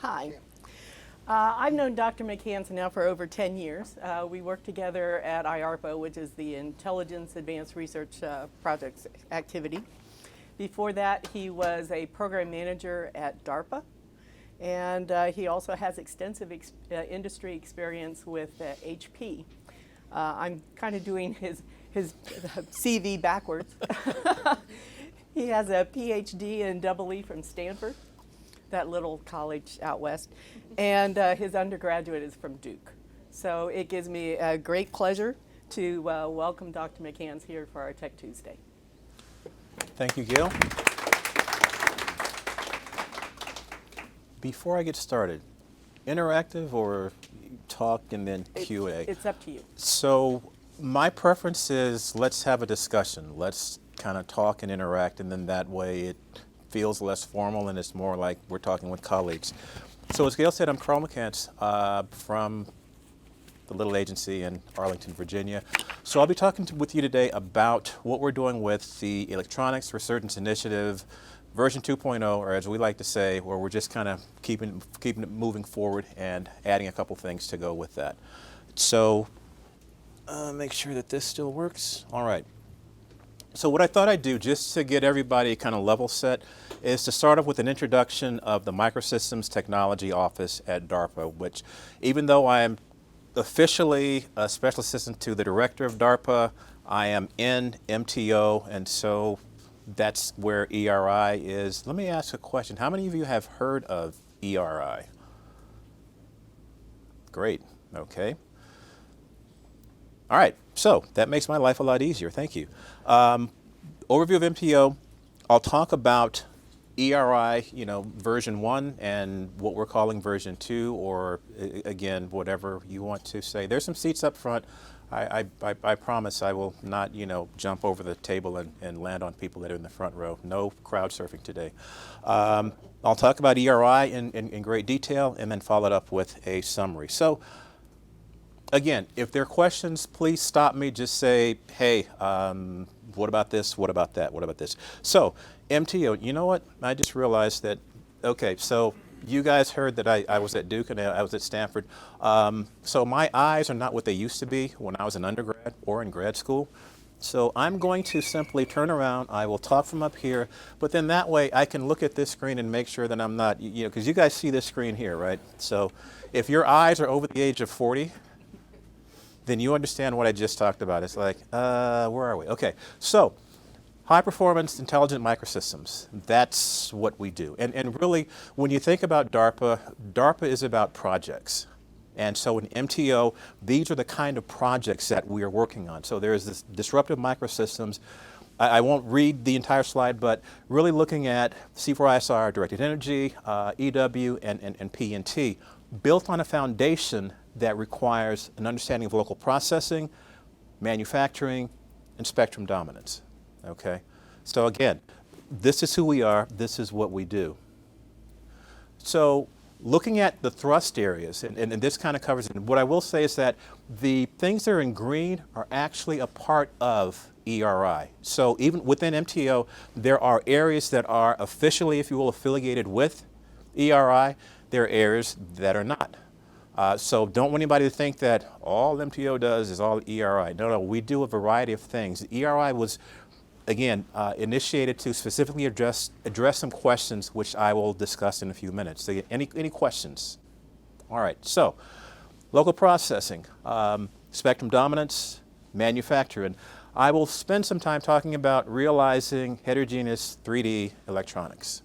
Hi. I've known Dr. McCants now for over 10 years. We work together at IARPA, which is the Intelligence Advanced Research Projects activity. Before that, he was a program manager at DARPA, and he also has extensive industry experience with HP. I'm kind of doing his CV backwards. He has a PhD in EE from Stanford, that little college out west, and his undergraduate is from Duke. So it gives me a great pleasure to welcome Dr. McCants here for our Tech Tuesday. Thank you, Gail. Before I get started, interactive or talk and then Q&A? It's up to you. So my preference is let's have a discussion. Let's kind of talk and interact, and then that way it feels less formal and it's more like we're talking with colleagues. So as Gail said, I'm Carl McCants from the little agency in Arlington, Virginia. So I'll be talking with you today about what we're doing with the Electronics Resurgence Initiative version 2.0, or as we like to say, where we're just kind of keeping it moving forward and adding a couple things to go with that. So make sure that this still works. All right. So what I thought I'd do, just to get everybody kind of level set, is to start off with an introduction of the Microsystems Technology Office at DARPA, which even though I am officially a special assistant to the director of DARPA, I am in MTO, and so that's where ERI is. Let me ask a question. How many of you have heard of ERI? Great, okay. All right, so that makes my life a lot easier, thank you. Overview of MTO, I'll talk about ERI, version 1 and what we're calling version 2, or again, whatever you want to say. There's some seats up front. I promise I will not, jump over the table and land on people that are in the front row. No crowd surfing today. I'll talk about ERI in great detail and then follow it up with a summary. So again, if there are questions, please stop me. Just say, hey, what about this? What about that? What about this? So MTO, you know what? I just realized that, okay, so you guys heard that I was at Duke and I was at Stanford. So my eyes are not what they used to be when I was an undergrad or in grad school. So I'm going to simply turn around. I will talk from up here, but then that way I can look at this screen and make sure that I'm not, because you guys see this screen here, right? So if your eyes are over the age of 40, then you understand what I just talked about. It's like, where are we? Okay, so high performance intelligent microsystems, that's what we do. And really, when you think about DARPA, DARPA is about projects. And so in MTO, these are the kind of projects that we are working on. So there's this disruptive microsystems. I won't read the entire slide, but really looking at C4ISR, directed energy, EW, and PNT, built on a foundation that requires an understanding of local processing, manufacturing, and spectrum dominance. Okay? So again, this is who we are, this is what we do. So looking at the thrust areas, and this kind of covers it, what I will say is that the things that are in green are actually a part of ERI. So even within MTO, there are areas that are officially, if you will, affiliated with ERI. There are areas that are not. So don't want anybody to think that all MTO does is all ERI. No, we do a variety of things. ERI was, again, initiated to specifically address some questions which I will discuss in a few minutes. So any questions? All right, so local processing, spectrum dominance, manufacturing. I will spend some time talking about realizing heterogeneous 3D electronics.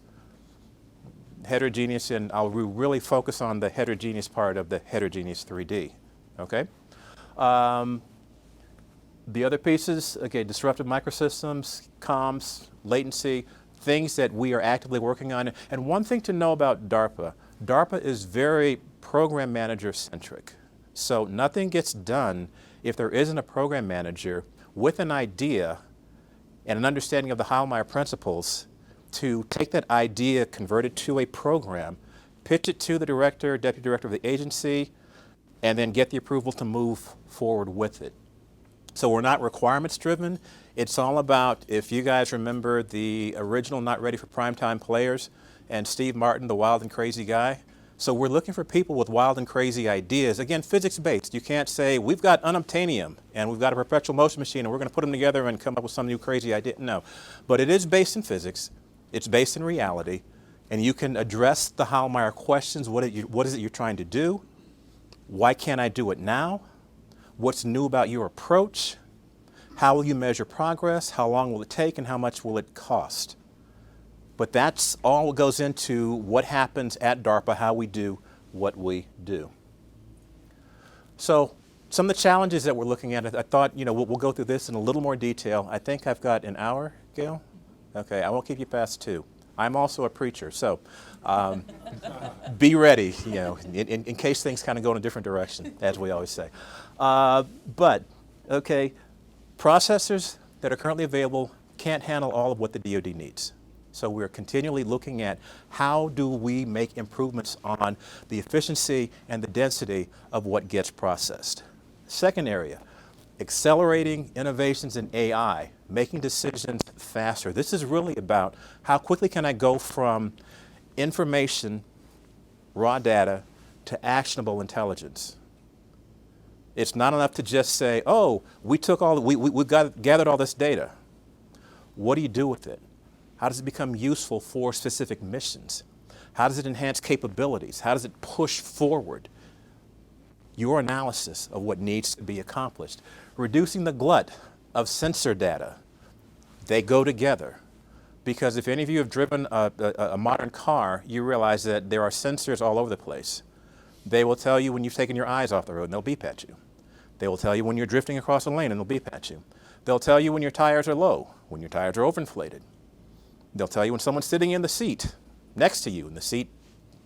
Heterogeneous, and I'll really focus on the heterogeneous part of the heterogeneous 3D, okay? The other pieces, okay, disruptive microsystems, comms, latency, things that we are actively working on. And one thing to know about DARPA, DARPA is very program manager centric. So nothing gets done if there isn't a program manager with an idea and an understanding of the Heilmeyer principles to take that idea, convert it to a program, pitch it to the director, deputy director of the agency, and then get the approval to move forward with it. So we're not requirements driven. It's all about, if you guys remember the original Not Ready for Primetime Players and Steve Martin, the wild and crazy guy, So we're looking for people with wild and crazy ideas. Again, physics-based. You can't say, we've got unobtainium and we've got a perpetual motion machine and we're going to put them together and come up with some new crazy idea. No. But it is based in physics. It's based in reality. And you can address the Hallmeyer questions. What is it you're trying to do? Why can't I do it now? What's new about your approach? How will you measure progress? How long will it take? And how much will it cost? But that's all that goes into what happens at DARPA, how we do what we do. So some of the challenges that we're looking at, I thought, we'll go through this in a little more detail. I think I've got an hour, Gail? Okay, I won't keep you past 2. I'm also a preacher, so be ready, in case things kind of go in a different direction, as we always say. But, okay, processors that are currently available can't handle all of what the DoD needs. So we're continually looking at how do we make improvements on the efficiency and the density of what gets processed. Second area, accelerating innovations in AI, making decisions faster. This is really about how quickly can I go from information, raw data, to actionable intelligence. It's not enough to just say, oh, we gathered all this data. What do you do with it? How does it become useful for specific missions? How does it enhance capabilities? How does it push forward your analysis of what needs to be accomplished? Reducing the glut of sensor data. They go together. Because if any of you have driven a modern car, you realize that there are sensors all over the place. They will tell you when you've taken your eyes off the road and they'll beep at you. They will tell you when you're drifting across a lane and they'll beep at you. They'll tell you when your tires are low, when your tires are overinflated. They'll tell you when someone's sitting in the seat next to you, in the seat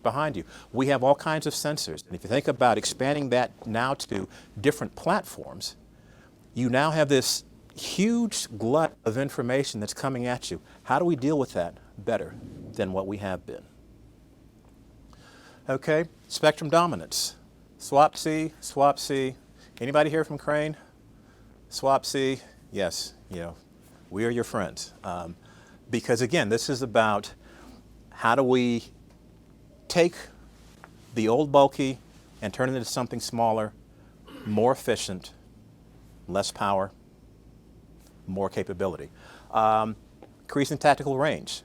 behind you. We have all kinds of sensors. And if you think about expanding that now to different platforms, you now have this huge glut of information that's coming at you. How do we deal with that better than what we have been? Okay, spectrum dominance. Swap C, swap C. Anybody here from Crane? Swap C, yes, we are your friends. Because again, this is about how do we take the old bulky and turn it into something smaller, more efficient, less power, more capability. Increasing tactical range.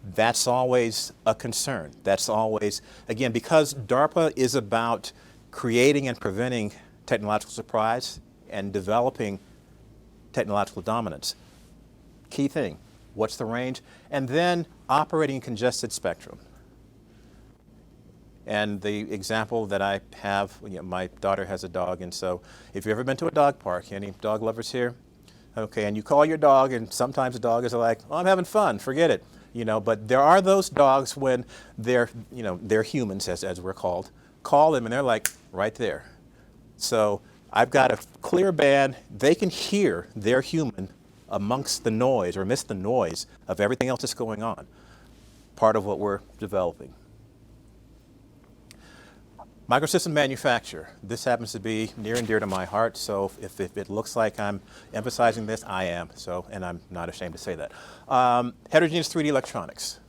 That's always a concern. That's always, again, because DARPA is about creating and preventing technological surprise and developing technological dominance. Key thing. What's the range? And then operating in congested spectrum. And the example that I have, my daughter has a dog, and so if you've ever been to a dog park, any dog lovers here? Okay, and you call your dog, and sometimes the dog is like, oh, I'm having fun, forget it. But there are those dogs when they're humans, as we're called, call them and they're like right there. So I've got a clear band, they can hear their human amongst the noise or amidst the noise of everything else that's going on. Part of what we're developing. Microsystem manufacture. This happens to be near and dear to my heart, so if it looks like I'm emphasizing this, I am, and I'm not ashamed to say that. Heterogeneous 3D electronics.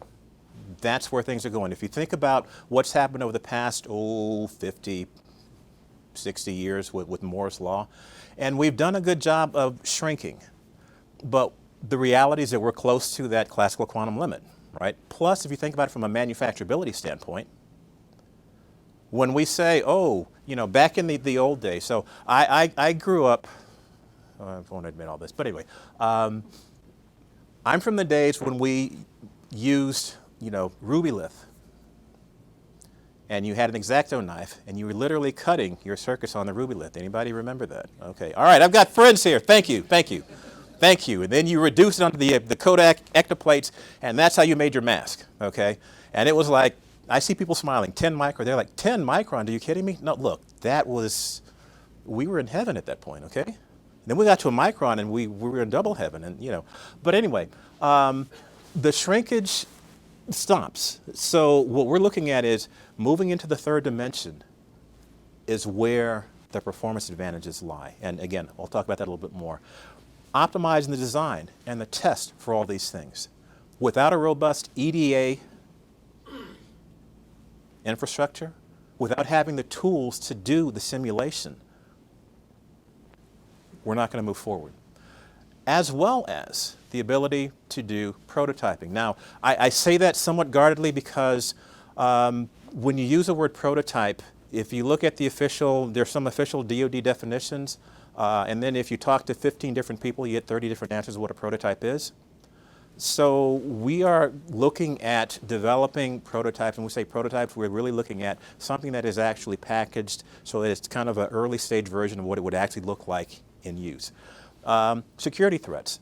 That's where things are going. If you think about what's happened over the past, 50, 60 years with Moore's Law, and we've done a good job of shrinking. But the reality is that we're close to that classical quantum limit, right? Plus, if you think about it from a manufacturability standpoint, when we say, back in the old days, so I grew up, I won't admit all this, but anyway, I'm from the days when we used, Rubylith, and you had an X-Acto knife, and you were literally cutting your circuits on the Rubylith. Anybody remember that? Okay, all right, I've got friends here. Thank you. Thank you. And then you reduce it onto the Kodak ectoplates, and that's how you made your mask, okay? And it was like, I see people smiling, 10 micron. They're like, 10 micron, are you kidding me? No, look, we were in heaven at that point, okay? And then we got to a micron, and we were in double heaven, and But anyway, the shrinkage stops. So what we're looking at is moving into the third dimension is where the performance advantages lie. And again, I'll talk about that a little bit more. Optimizing the design and the test for all these things. Without a robust EDA infrastructure, without having the tools to do the simulation, we're not going to move forward. As well as the ability to do prototyping. Now, I say that somewhat guardedly because when you use the word prototype, if you look at the there's some official DoD definitions, and then if you talk to 15 different people, you get 30 different answers of what a prototype is. So we are looking at developing prototypes, and when we say prototypes, we're really looking at something that is actually packaged so that it's kind of an early stage version of what it would actually look like in use. Security threats.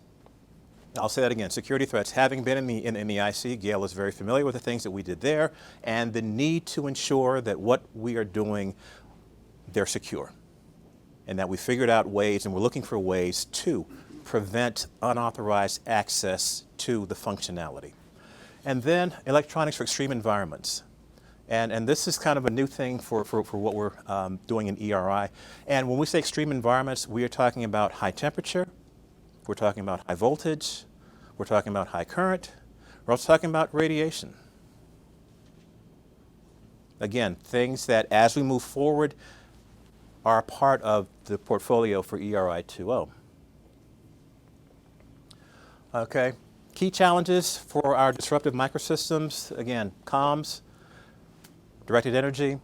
I'll say that again, security threats. Having been in the IC, Gail is very familiar with the things that we did there and the need to ensure that what we are doing, they're secure. And that we figured out ways, and we're looking for ways to prevent unauthorized access to the functionality. And then electronics for extreme environments. And this is kind of a new thing for what we're doing in ERI. And when we say extreme environments, we are talking about high temperature, we're talking about high voltage, we're talking about high current, we're also talking about radiation. Again, things that as we move forward are part of the portfolio for ERI 2.0. Okay, key challenges for our disruptive microsystems, again, comms, directed energy,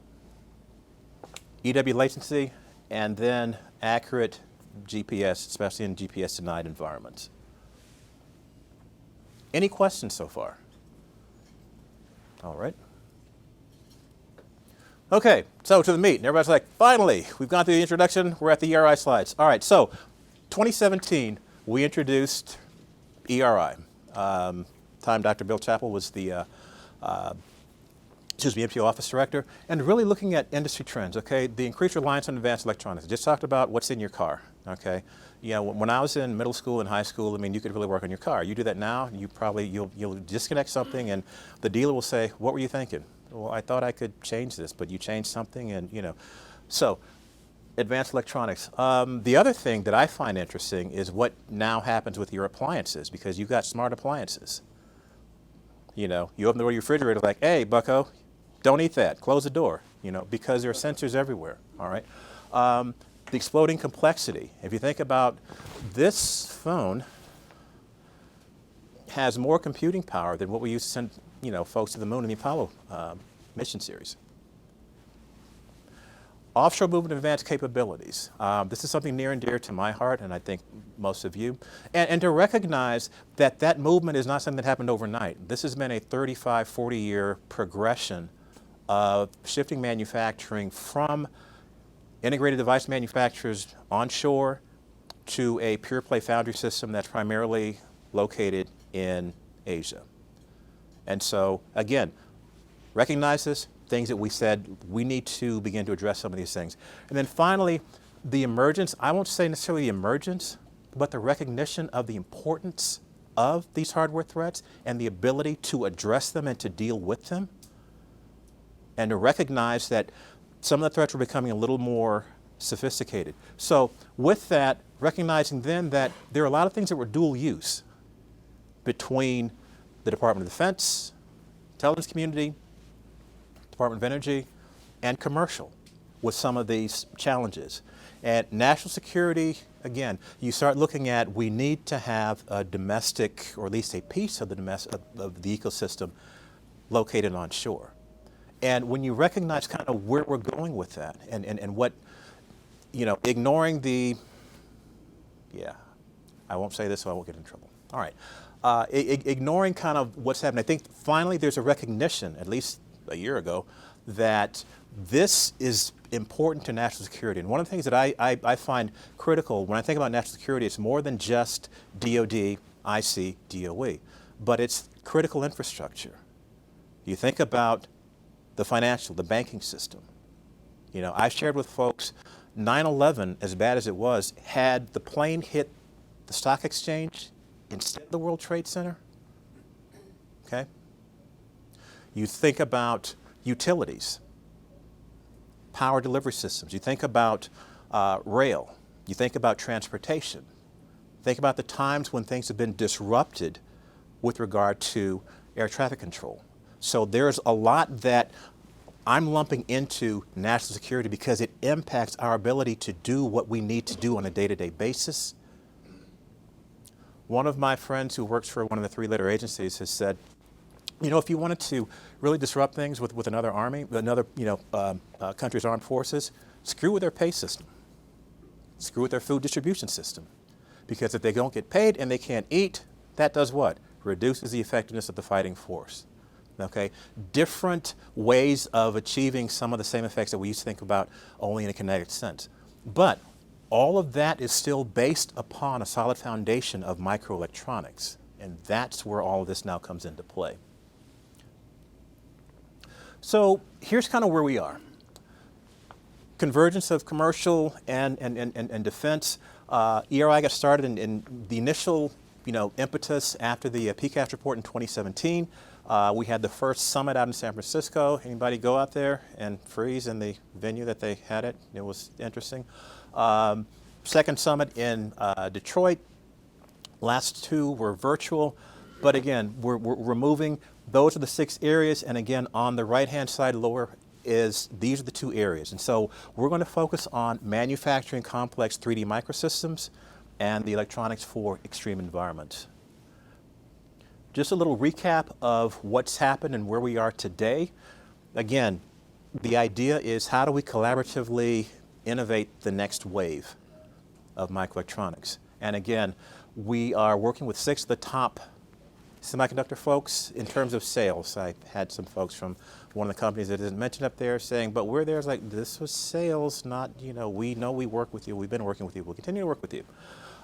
EW latency, and then accurate GPS, especially in GPS-denied environments. Any questions so far? All right. Okay, so to the meat, and everybody's like, finally, we've gone through the introduction, we're at the ERI slides. All right, so 2017, we introduced ERI. Time Dr. Bill Chappell was the MPO office director, and really looking at industry trends, okay? The increased reliance on advanced electronics. Just talked about what's in your car, okay? You know, when I was in middle school and high school, I mean, you could really work on your car. You do that now, you'll disconnect something, and the dealer will say, what were you thinking? Well, I thought I could change this, but you changed something, and you know. So, advanced electronics. The other thing that I find interesting is what now happens with your appliances, because you've got smart appliances. You know, you open the door of your refrigerator like, hey, bucko, don't eat that, close the door, you know, because there are sensors everywhere, all right? The exploding complexity. If you think about this phone has more computing power than what we used to send, you know, folks to the moon in the Apollo mission series. Offshore movement of advanced capabilities. This is something near and dear to my heart, and I think most of you. And to recognize that that movement is not something that happened overnight. This has been a 35, 40-year progression of shifting manufacturing from integrated device manufacturers onshore to a pure-play foundry system that's primarily located in Asia. And so, again, recognize this, things that we said we need to begin to address some of these things. And then finally, the emergence, I won't say necessarily the emergence, but the recognition of the importance of these hardware threats and the ability to address them and to deal with them. And to recognize that some of the threats are becoming a little more sophisticated. So with that, recognizing then that there are a lot of things that were dual use between the Department of Defense, intelligence community, Department of Energy, and commercial with some of these challenges. And national security, again, you start looking at we need to have a domestic, or at least a piece of the ecosystem located onshore. And when you recognize kind of where we're going with that and what, you know, ignoring the, yeah, I won't say this so I won't get in trouble. All right. Ignoring kind of what's happening. I think finally there's a recognition, at least a year ago, that this is important to national security. And one of the things that I find critical when I think about national security, it's more than just DOD, IC, DOE, but it's critical infrastructure. You think about the financial, the banking system. You know, I shared with folks, 9/11, as bad as it was, had the plane hit the stock exchange instead of the World Trade Center, okay? You think about utilities, power delivery systems. You think about rail. You think about transportation. Think about the times when things have been disrupted with regard to air traffic control. So there's a lot that I'm lumping into national security because it impacts our ability to do what we need to do on a day-to-day basis. One of my friends who works for one of the three-letter agencies has said, you know, if you wanted to really disrupt things with another army, another country's armed forces, screw with their pay system. Screw with their food distribution system. Because if they don't get paid and they can't eat, that does what? Reduces the effectiveness of the fighting force. Okay? Different ways of achieving some of the same effects that we used to think about only in a kinetic sense. But all of that is still based upon a solid foundation of microelectronics. And that's where all of this now comes into play. So here's kind of where we are. Convergence of commercial and defense. ERI got started in the initial impetus after the PCAST report in 2017. We had the first summit out in San Francisco. Anybody go out there and freeze in the venue that they had it? It was interesting. Second summit in Detroit. Last two were virtual. But again, we're moving. Those are the 6 areas. And again, on the right-hand side lower these are the 2 areas. And so we're going to focus on manufacturing complex 3D microsystems and the electronics for extreme environments. Just a little recap of what's happened and where we are today. Again, the idea is how do we collaboratively innovate the next wave of microelectronics? And again, we are working with 6 of the top semiconductor folks in terms of sales. I had some folks from one of the companies that isn't mentioned up there saying, but we're there, it's like, this was sales, not, we know we work with you, we've been working with you, we'll continue to work with you.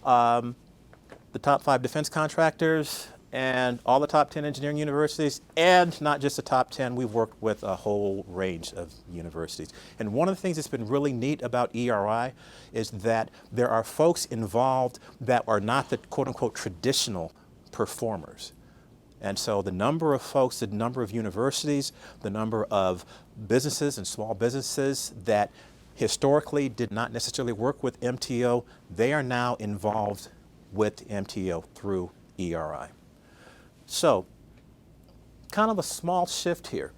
The top 5 defense contractors and all the top 10 engineering universities, and not just the top 10, we've worked with a whole range of universities. And one of the things that's been really neat about ERI is that there are folks involved that are not the quote-unquote traditional performers. And so the number of folks, the number of universities, the number of businesses and small businesses that historically did not necessarily work with MTO, they are now involved with MTO through ERI. So, kind of a small shift here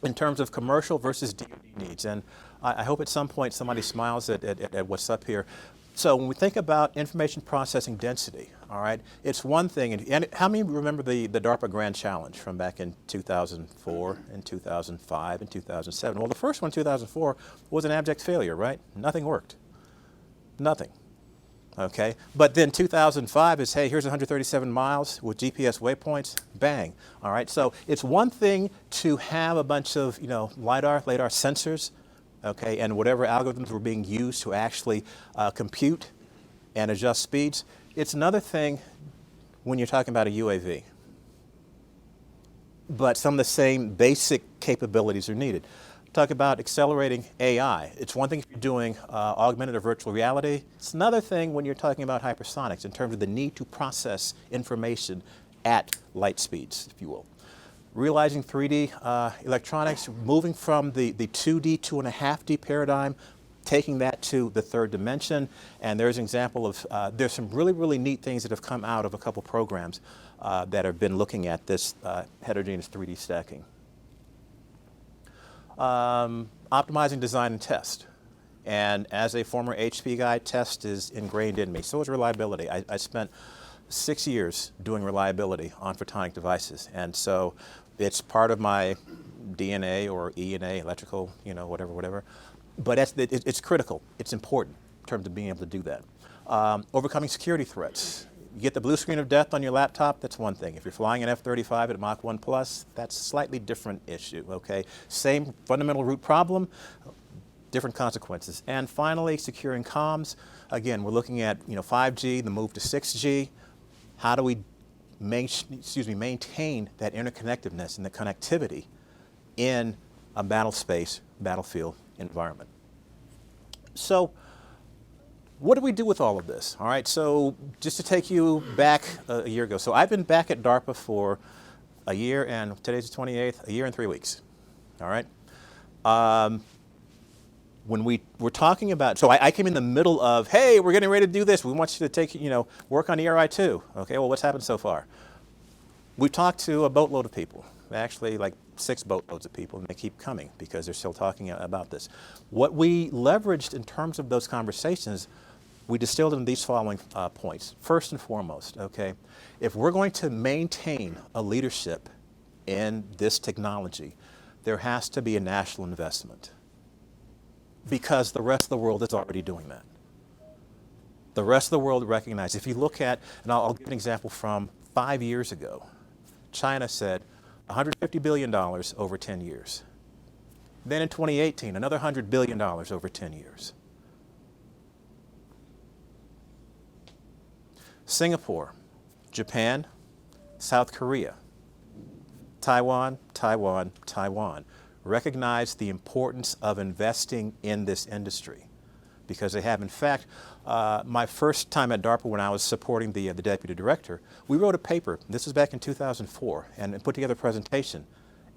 in terms of commercial versus DoD needs. And I hope at some point somebody smiles at what's up here. So when we think about information processing density, all right, it's one thing, and how many remember the DARPA Grand Challenge from back in 2004 and 2005 and 2007? Well, the first one, 2004, was an abject failure, right? Nothing worked. Nothing. Okay, but then 2005 is, hey, here's 137 miles with GPS waypoints, bang. All right, so it's one thing to have a bunch of, LiDAR sensors, okay, and whatever algorithms were being used to actually compute and adjust speeds. It's another thing when you're talking about a UAV. But some of the same basic capabilities are needed. Talk about accelerating AI. It's one thing if you're doing augmented or virtual reality. It's another thing when you're talking about hypersonics in terms of the need to process information at light speeds, if you will. Realizing 3D electronics, moving from the 2D, 2.5D paradigm, taking that to the third dimension. And there's an example of, there's some really, really neat things that have come out of a couple programs that have been looking at this heterogeneous 3D stacking. Optimizing design and test. And as a former HP guy, test is ingrained in me. So is reliability. I spent 6 years doing reliability on photonic devices. And so it's part of my DNA or ENA, electrical, whatever. But it's critical. It's important in terms of being able to do that. Overcoming security threats. You get the blue screen of death on your laptop, that's one thing. If you're flying an F-35 at Mach 1 plus, that's a slightly different issue, okay? Same fundamental root problem, different consequences. And finally, securing comms. Again, we're looking at 5G, the move to 6G. How do we maintain that interconnectedness and the connectivity in a battle space, battlefield environment? So, what do we do with all of this? All right, so just to take you back a year ago. So I've been back at DARPA for a year, and today's the 28th, a year and 3 weeks. All right. When we were talking about, so I came in the middle of, hey, we're getting ready to do this. We want you to take, work on ERI too. Okay, well, what's happened so far? We've talked to a boatload of people, actually like 6 boatloads of people, and they keep coming because they're still talking about this. What we leveraged in terms of those conversations, we distilled in these following points. First and foremost, okay, if we're going to maintain a leadership in this technology, there has to be a national investment because the rest of the world is already doing that. The rest of the world recognizes, if you look at, and I'll give an example from 5 years ago, China said $150 billion over 10 years. Then in 2018, another $100 billion over 10 years. Singapore, Japan, South Korea, Taiwan, Taiwan, Taiwan recognize the importance of investing in this industry because they have. In fact, my first time at DARPA when I was supporting the deputy director, we wrote a paper, this was back in 2004, and put together a presentation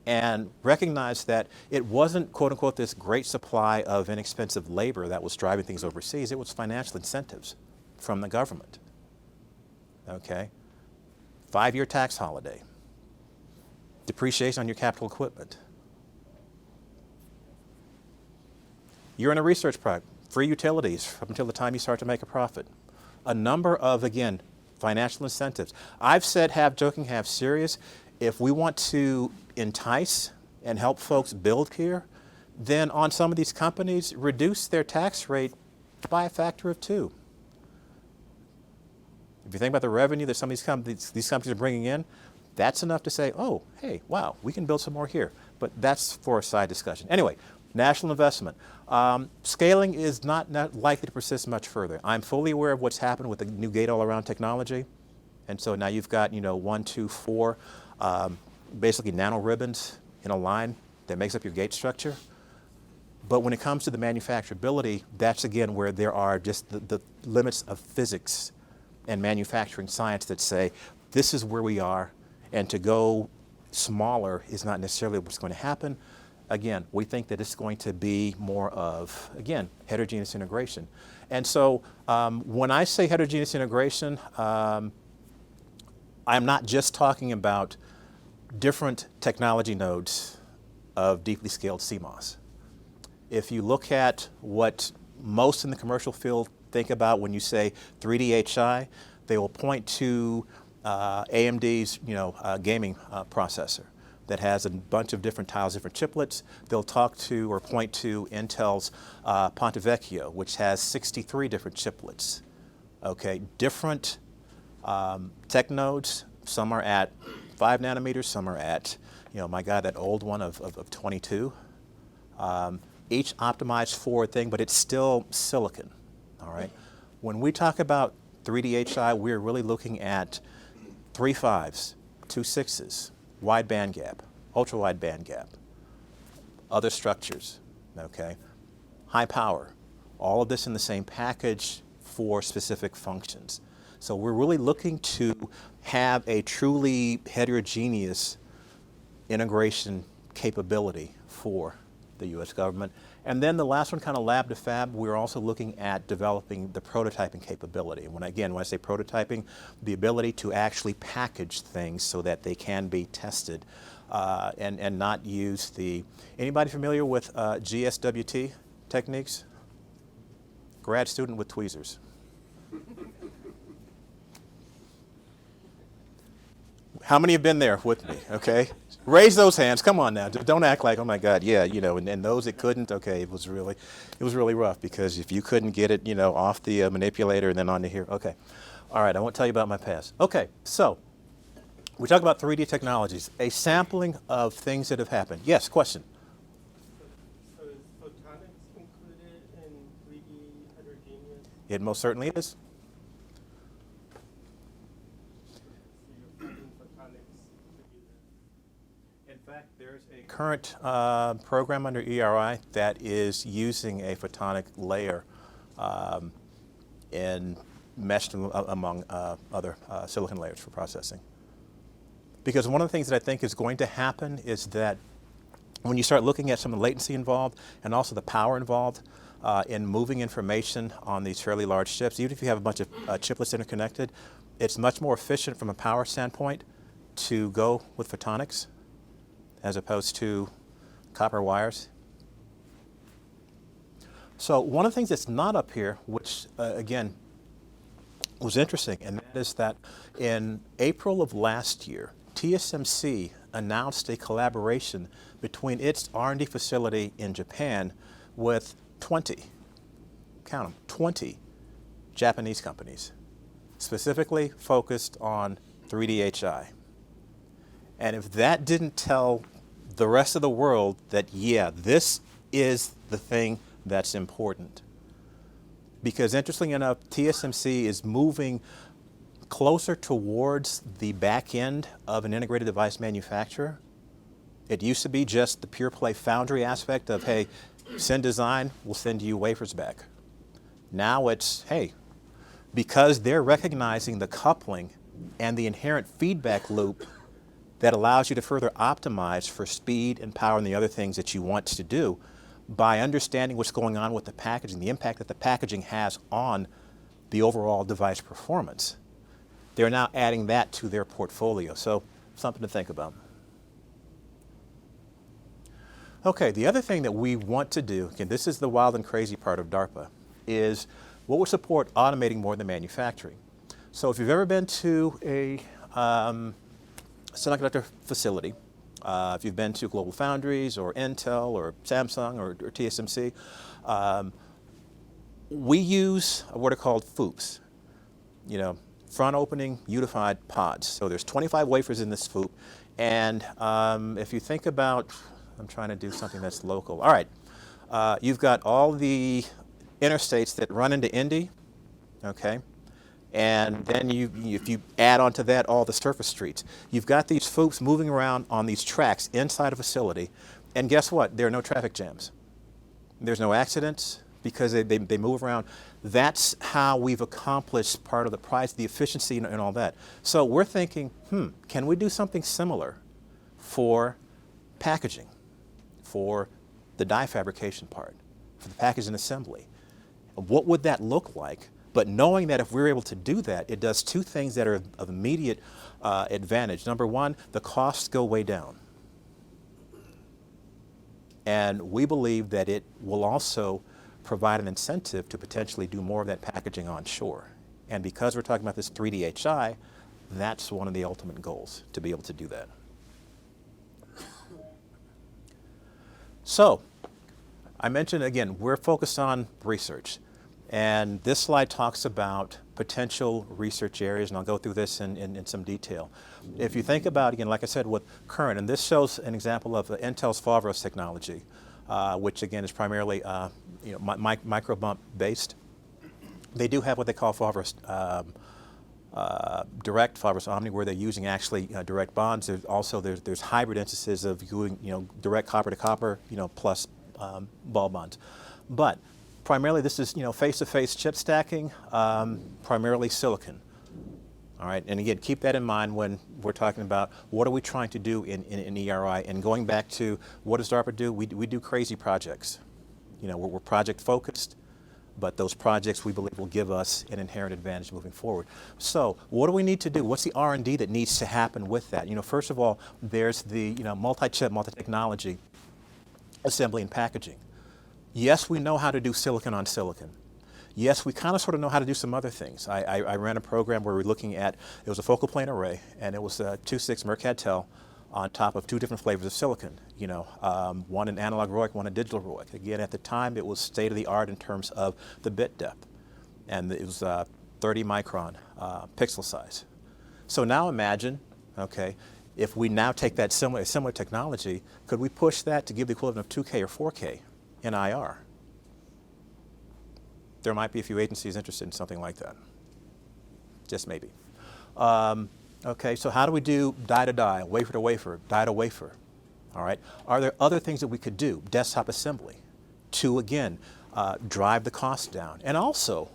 and recognized that it wasn't, quote unquote, this great supply of inexpensive labor that was driving things overseas, it was financial incentives from the government. Okay? 5-year tax holiday, depreciation on your capital equipment. You're in a research project, free utilities up until the time you start to make a profit. A number of, again, financial incentives. I've said half joking, half serious, if we want to entice and help folks build here, then on some of these companies, reduce their tax rate by a factor of 2. If you think about the revenue that some of these companies are bringing in, that's enough to say, oh, hey, wow, we can build some more here. But that's for a side discussion. Anyway, national investment. Scaling is not likely to persist much further. I'm fully aware of what's happened with the new gate-all-around technology. And so now you've got, 1, 2, 4, basically nanoribbons in a line that makes up your gate structure. But when it comes to the manufacturability, that's again where there are just the limits of physics and manufacturing science that say, this is where we are, and to go smaller is not necessarily what's going to happen. Again, we think that it's going to be more of, again, heterogeneous integration. And so when I say heterogeneous integration, I'm not just talking about different technology nodes of deeply scaled CMOS. If you look at what most in the commercial field think about when you say 3D HI, they will point to AMD's gaming processor that has a bunch of different tiles, different chiplets. They'll talk to or point to Intel's Ponte Vecchio, which has 63 different chiplets. Okay, different tech nodes. Some are at 5 nanometers, some are at, my God, that old one of 22. Each optimized for a thing, but it's still silicon, all right? When we talk about 3D HI, we're really looking at 3 5s, 2 6s, wide band gap, ultra wide band gap, other structures, okay? High power, all of this in the same package for specific functions. So we're really looking to have a truly heterogeneous integration capability for the US government. And then the last one, kind of lab to fab, we're also looking at developing the prototyping capability. When I say prototyping, the ability to actually package things so that they can be tested and not use anybody familiar with GSWT techniques? Grad student with tweezers. How many have been there with me, okay? Raise those hands, come on now. Don't act like, oh my God, yeah, and those that couldn't, okay, it was really rough because if you couldn't get it, off the manipulator and then onto here, okay. All right, I won't tell you about my past. Okay, so we talk about 3D technologies, a sampling of things that have happened. Yes, question? So is photonics included in 3D heterogeneous? It most certainly is. In fact, there's a current program under ERI that is using a photonic layer and meshed among other silicon layers for processing. Because one of the things that I think is going to happen is that when you start looking at some of the latency involved and also the power involved in moving information on these fairly large chips, even if you have a bunch of chiplets interconnected, it's much more efficient from a power standpoint to go with photonics. as opposed to copper wires. So one of the things that's not up here, which again was interesting, and that is that in April of last year, TSMC announced a collaboration between its R&D facility in Japan with 20, count them, 20 Japanese companies, specifically focused on 3D-HI. And if that didn't tell the rest of the world that, yeah, this is the thing that's important. Because interestingly enough, TSMC is moving closer towards the back end of an integrated device manufacturer. It used to be just the pure play foundry aspect of, hey, send design, we'll send you wafers back. Now it's, hey, because they're recognizing the coupling and the inherent feedback loop that allows you to further optimize for speed and power and the other things that you want to do, by understanding what's going on with the packaging, the impact that the packaging has on the overall device performance. They're now adding that to their portfolio, so something to think about. Okay, the other thing that we want to do, again, this is the wild and crazy part of DARPA, is what would support automating more than manufacturing. So if you've ever been to a semiconductor facility, if you've been to Global Foundries or Intel or Samsung or TSMC, we use what are called FOUPs, front opening unified pods. So there's 25 wafers in this FOUP, and if you think about, I'm trying to do something that's local. All right, you've got all the interstates that run into Indy, okay? And then if you add onto that all the surface streets, you've got these FOUPs moving around on these tracks inside a facility, and guess what? There are no traffic jams. There's no accidents because they move around. That's how we've accomplished part of the price, the efficiency and all that. So we're thinking, can we do something similar for packaging, for the die fabrication part, for the packaging assembly? What would that look like? But knowing that if we're able to do that, it does two things that are of immediate advantage. Number one, the costs go way down. And we believe that it will also provide an incentive to potentially do more of that packaging onshore. And because we're talking about this 3D-HI, that's one of the ultimate goals, to be able to do that. So, I mentioned again, we're focused on research. And this slide talks about potential research areas, and I'll go through this in some detail. If you think about, again, like I said, with current, and this shows an example of Intel's Foveros technology, which again is primarily micro bump based. They do have what they call Foveros direct, Foveros Omni, where they're using actually direct bonds. There's also there's hybrid instances of doing direct copper to copper, plus ball bonds, but primarily, this is face-to-face chip stacking, primarily silicon. All right, and again, keep that in mind when we're talking about what are we trying to do in ERI. And going back to what does DARPA do? We do crazy projects. We're project focused, but those projects we believe will give us an inherent advantage moving forward. So, what do we need to do? What's the R&D that needs to happen with that? First of all, there's the multi-chip, multi-technology assembly and packaging. Yes, we know how to do silicon on silicon. Yes, we kind of sort of know how to do some other things. I ran a program where we were looking at, it was a focal plane array, and it was a 2.6 Mercatel on top of two different flavors of silicon. One in analog ROIC, one in digital ROIC. Again, at the time, it was state of the art in terms of the bit depth. And it was 30 micron pixel size. So now imagine, okay, if we now take that similar technology, could we push that to give the equivalent of 2K or 4K? In IR. There might be a few agencies interested in something like that. Just maybe. Okay, so how do we do die to die, wafer to wafer, die to wafer? All right. Are there other things that we could do, desktop assembly, to again drive the cost down, and also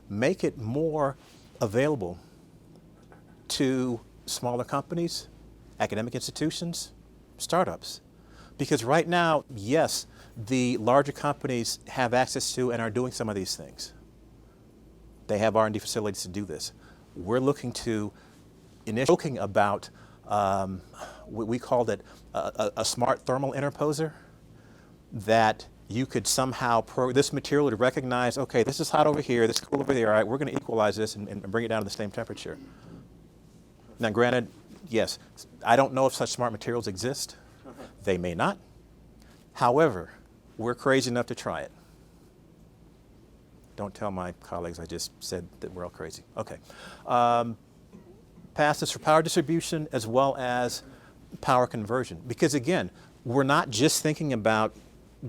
make it more available to smaller companies, academic institutions, startups? Because right now, yes, the larger companies have access to and are doing some of these things. They have R&D facilities to do this. We're looking to, talking about we called it a smart thermal interposer, that you could somehow, this material would recognize, okay, this is hot over here, this is cool over there, all right, we're going to equalize this and bring it down to the same temperature. Now granted, yes, I don't know if such smart materials exist. They may not. However, we're crazy enough to try it. Don't tell my colleagues I just said that we're all crazy. Okay. Pass this for power distribution as well as power conversion. Because again, we're not just thinking about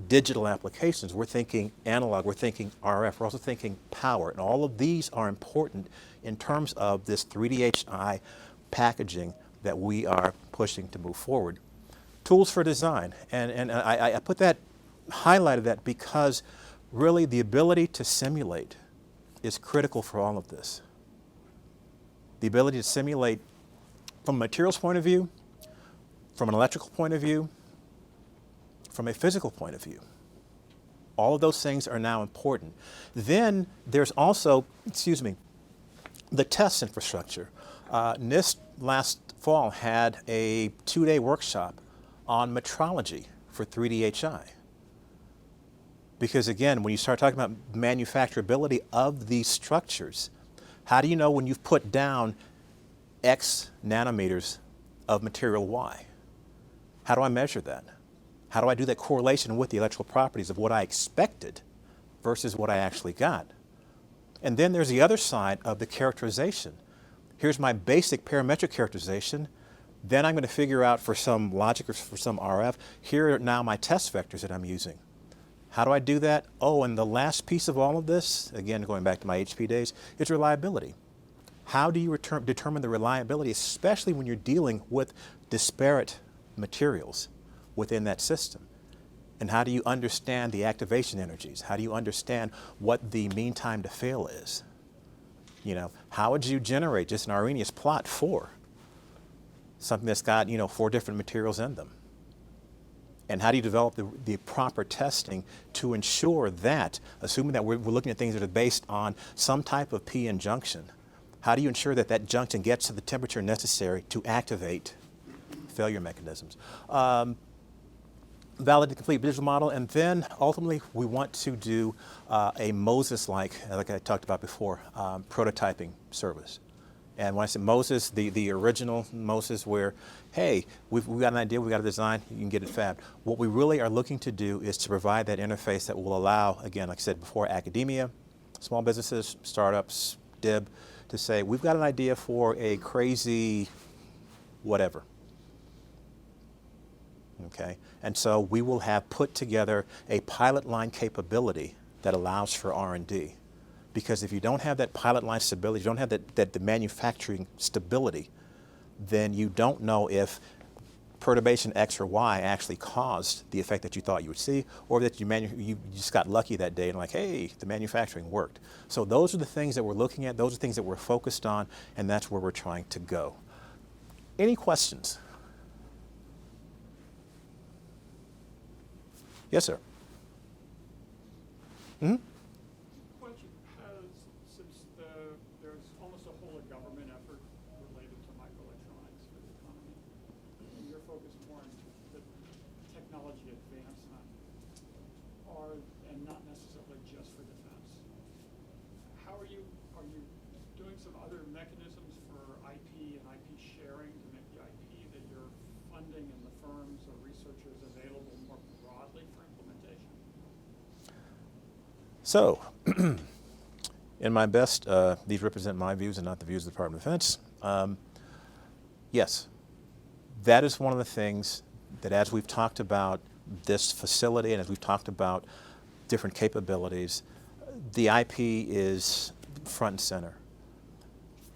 digital applications. We're thinking analog, we're thinking RF, we're also thinking power. And all of these are important in terms of this 3DHI packaging that we are pushing to move forward. Tools for design. And I put that, highlighted that because really the ability to simulate is critical for all of this. The ability to simulate from a materials point of view, from an electrical point of view, from a physical point of view. All of those things are now important. Then there's also, the test infrastructure. NIST last fall had a 2-day workshop on metrology for 3DHI. Because again, when you start talking about manufacturability of these structures, how do you know when you've put down X nanometers of material Y? How do I measure that? How do I do that correlation with the electrical properties of what I expected versus what I actually got? And then there's the other side of the characterization. Here's my basic parametric characterization. Then I'm going to figure out for some logic or for some RF, here are now my test vectors that I'm using. How do I do that? Oh, and the last piece of all of this, again, going back to my HP days, is reliability. How do you determine the reliability, especially when you're dealing with disparate materials within that system? And how do you understand the activation energies? How do you understand what the mean time to fail is? You know, how would you generate just an Arrhenius plot for something that's got, 4 different materials in them? And how do you develop the proper testing to ensure that, assuming that we're looking at things that are based on some type of p-n junction, how do you ensure that that junction gets to the temperature necessary to activate failure mechanisms? Validate complete digital model, and then ultimately we want to do a Moses-like I talked about before, prototyping service. And when I say Moses, the original Moses where, hey, we've got an idea, we've got a design, you can get it fabbed. What we really are looking to do is to provide that interface that will allow, again, like I said before, academia, small businesses, startups, DIB, to say, we've got an idea for a crazy whatever. Okay, and so we will have put together a pilot line capability that allows for R&D. Because if you don't have that pilot line stability, you don't have the manufacturing stability, then you don't know if perturbation X or Y actually caused the effect that you thought you would see, or that you just got lucky that day and like, hey, the manufacturing worked. So those are the things that we're looking at, those are things that we're focused on, and that's where we're trying to go. Any questions? Yes, sir. Mm-hmm. There's almost a whole government effort related to microelectronics for the economy. You're focused more on the technology advancement, and not necessarily just for defense. How are you doing some other mechanisms for IP and IP sharing to make the IP that you're funding and the firms or researchers available more broadly for implementation? So, in my best, these represent my views and not the views of the Department of Defense. Yes, that is one of the things that as we've talked about this facility and as we've talked about different capabilities, the IP is front and center.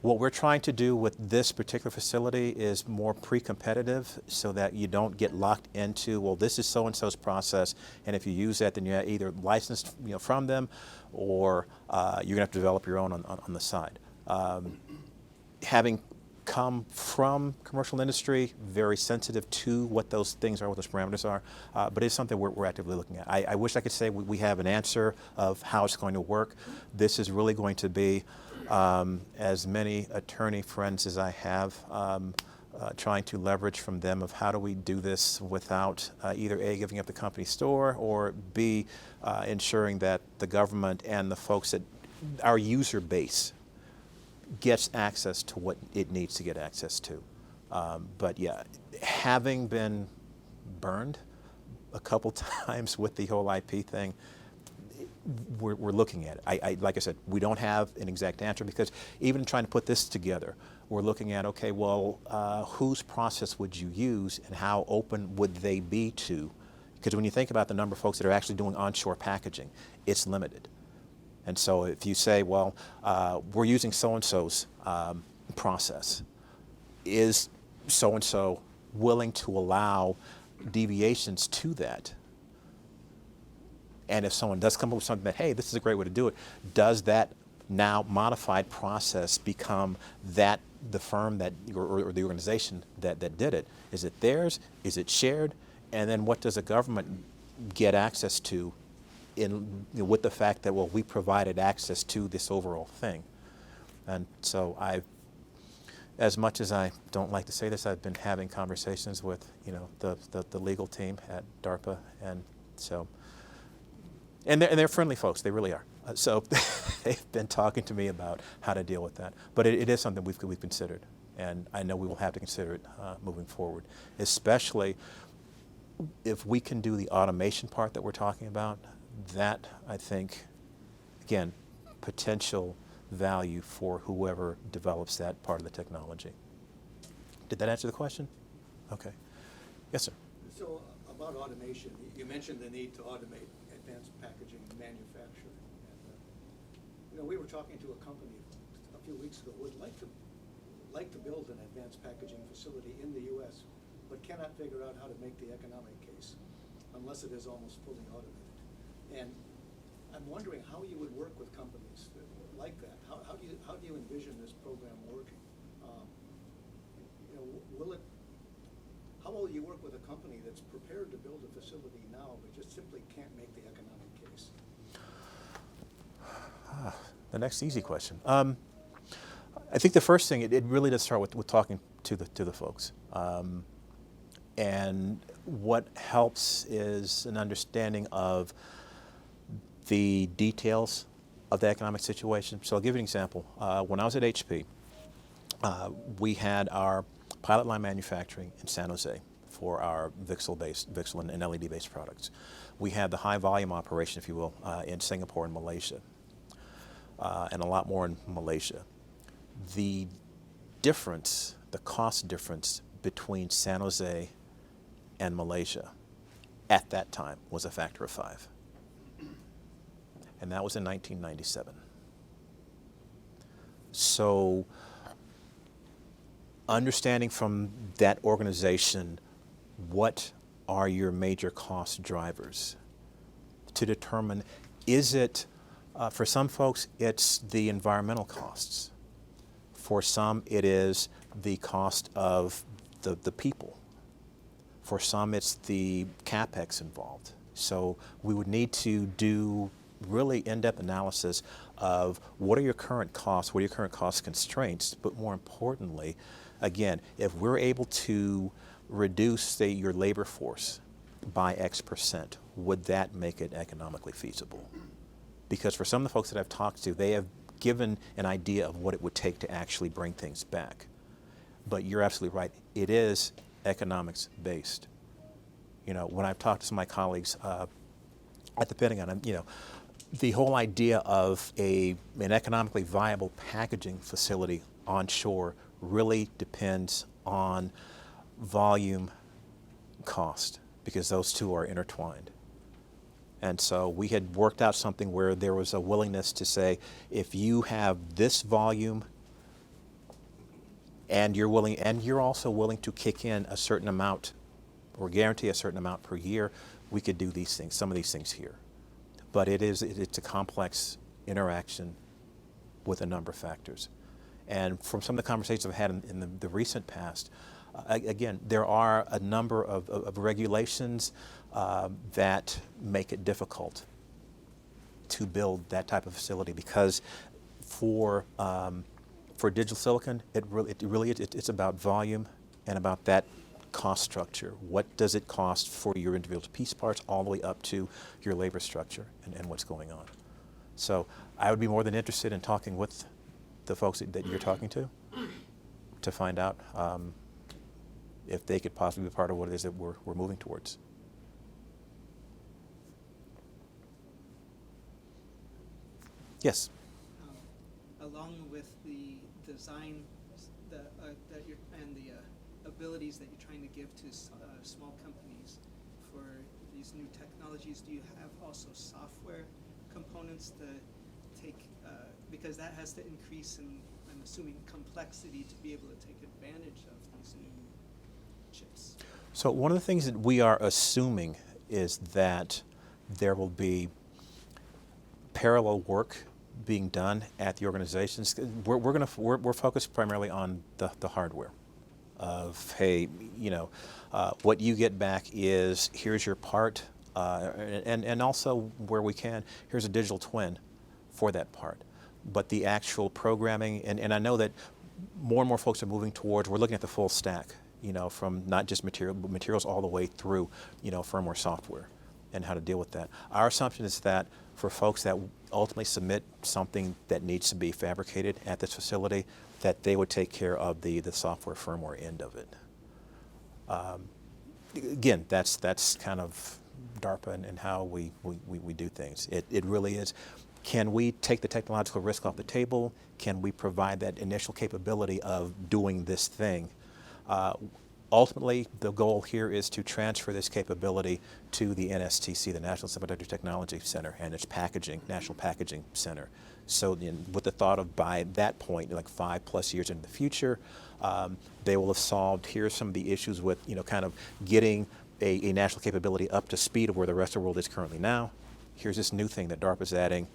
What we're trying to do with this particular facility is more pre-competitive so that you don't get locked into, well, this is so-and-so's process, and if you use that, then you're either licensed from them or you're going to have to develop your own on the side. Having come from commercial industry, very sensitive to what those things are, what those parameters are, but it's something we're actively looking at. I wish I could say we have an answer of how it's going to work. This is really going to be, as many attorney friends as I have, trying to leverage from them of how do we do this without either A, giving up the company store, or B, ensuring that the government and the folks that our user base gets access to what it needs to get access to. But yeah, having been burned a couple times with the whole IP thing, we're looking at it. Like I said, we don't have an exact answer, because even trying to put this together, we're looking at, okay, well, whose process would you use and how open would they be to? Because when you think about the number of folks that are actually doing onshore packaging, it's limited. And so if you say, well, we're using so-and-so's process, is so-and-so willing to allow deviations to that? And if someone does come up with something that, hey, this is a great way to do it, does that now modified process become that the firm that, or the organization that did it? Is it theirs? Is it shared? And then what does the government get access to in, with the fact that, well, we provided access to this overall thing? And so as much as I don't like to say this, I've been having conversations with, the legal team at DARPA, and so, and they're friendly folks, they really are. So they've been talking to me about how to deal with that. But it is something we've considered, and I know we will have to consider it moving forward, especially if we can do the automation part that we're talking about. That, I think, again, potential value for whoever develops that part of the technology. Did that answer the question? Okay. Yes, sir. So about automation, you mentioned the need to automate advanced packaging manufacturing. And, we were talking to a company a few weeks ago who would like to build an advanced packaging facility in the U.S., but cannot figure out how to make the economic case unless it is almost fully automated. And I'm wondering how you would work with companies like that. How do you envision this program working? How will you work with a company that's prepared to build a facility now but just simply can't make the economic case? The next easy question. I think the first thing, it really does start with talking to the folks. And what helps is an understanding of the details of the economic situation. So I'll give you an example. When I was at HP, we had our pilot line manufacturing in San Jose for our VCSEL and LED-based products. We had the high volume operation, if you will, in Singapore and Malaysia, and a lot more in Malaysia. The difference, the cost difference between San Jose and Malaysia at that time was a factor of 5. And that was in 1997. So understanding from that organization what are your major cost drivers to determine, is it, for some folks, it's the environmental costs. For some, it is the cost of the people. For some, it's the CapEx involved. So we would need to do really in-depth analysis of what are your current costs, what are your current cost constraints, but more importantly, again, if we're able to reduce, say, your labor force by X%, would that make it economically feasible? Because for some of the folks that I've talked to, they have given an idea of what it would take to actually bring things back. But you're absolutely right, it is economics based. When I've talked to some of my colleagues at the Pentagon, the whole idea of an economically viable packaging facility onshore really depends on volume cost, because those two are intertwined. And so we had worked out something where there was a willingness to say, if you have this volume and you're also willing to kick in a certain amount or guarantee a certain amount per year, we could do these things, some of these things here. But it's a complex interaction with a number of factors. And from some of the conversations I've had in the recent past, again, there are a number of regulations that make it difficult to build that type of facility, because for digital silicon, it's about volume and about that cost structure. What does it cost for your individual piece parts all the way up to your labor structure and what's going on? So I would be more than interested in talking with the folks that you're talking to find out if they could possibly be part of what it is that we're moving towards. Yes. Along with the design that and the abilities that you're trying to give to small companies for these new technologies, do you have also software components to take, because that has to increase in, I'm assuming, complexity to be able to take advantage of these new chips? So one of the things that we are assuming is that there will be parallel work being done at the organizations. We're focused primarily on the hardware of, hey, what you get back is, here's your part, and also where we can, here's a digital twin for that part. But the actual programming, and I know that more and more folks are moving towards, we're looking at the full stack, from not just materials all the way through, firmware software and how to deal with that. Our assumption is that for folks that ultimately submit something that needs to be fabricated at this facility, that they would take care of the software firmware end of it. Again, that's kind of DARPA and how we do things. It really is, can we take the technological risk off the table? Can we provide that initial capability of doing this thing? Ultimately, the goal here is to transfer this capability to the NSTC, the National Semiconductor Technology Center, and its National Packaging Center. So with the thought of, by that point, like 5+ years into the future, they will have solved, here's some of the issues with, kind of getting a national capability up to speed of where the rest of the world is currently now. Here's this new thing that DARPA's adding,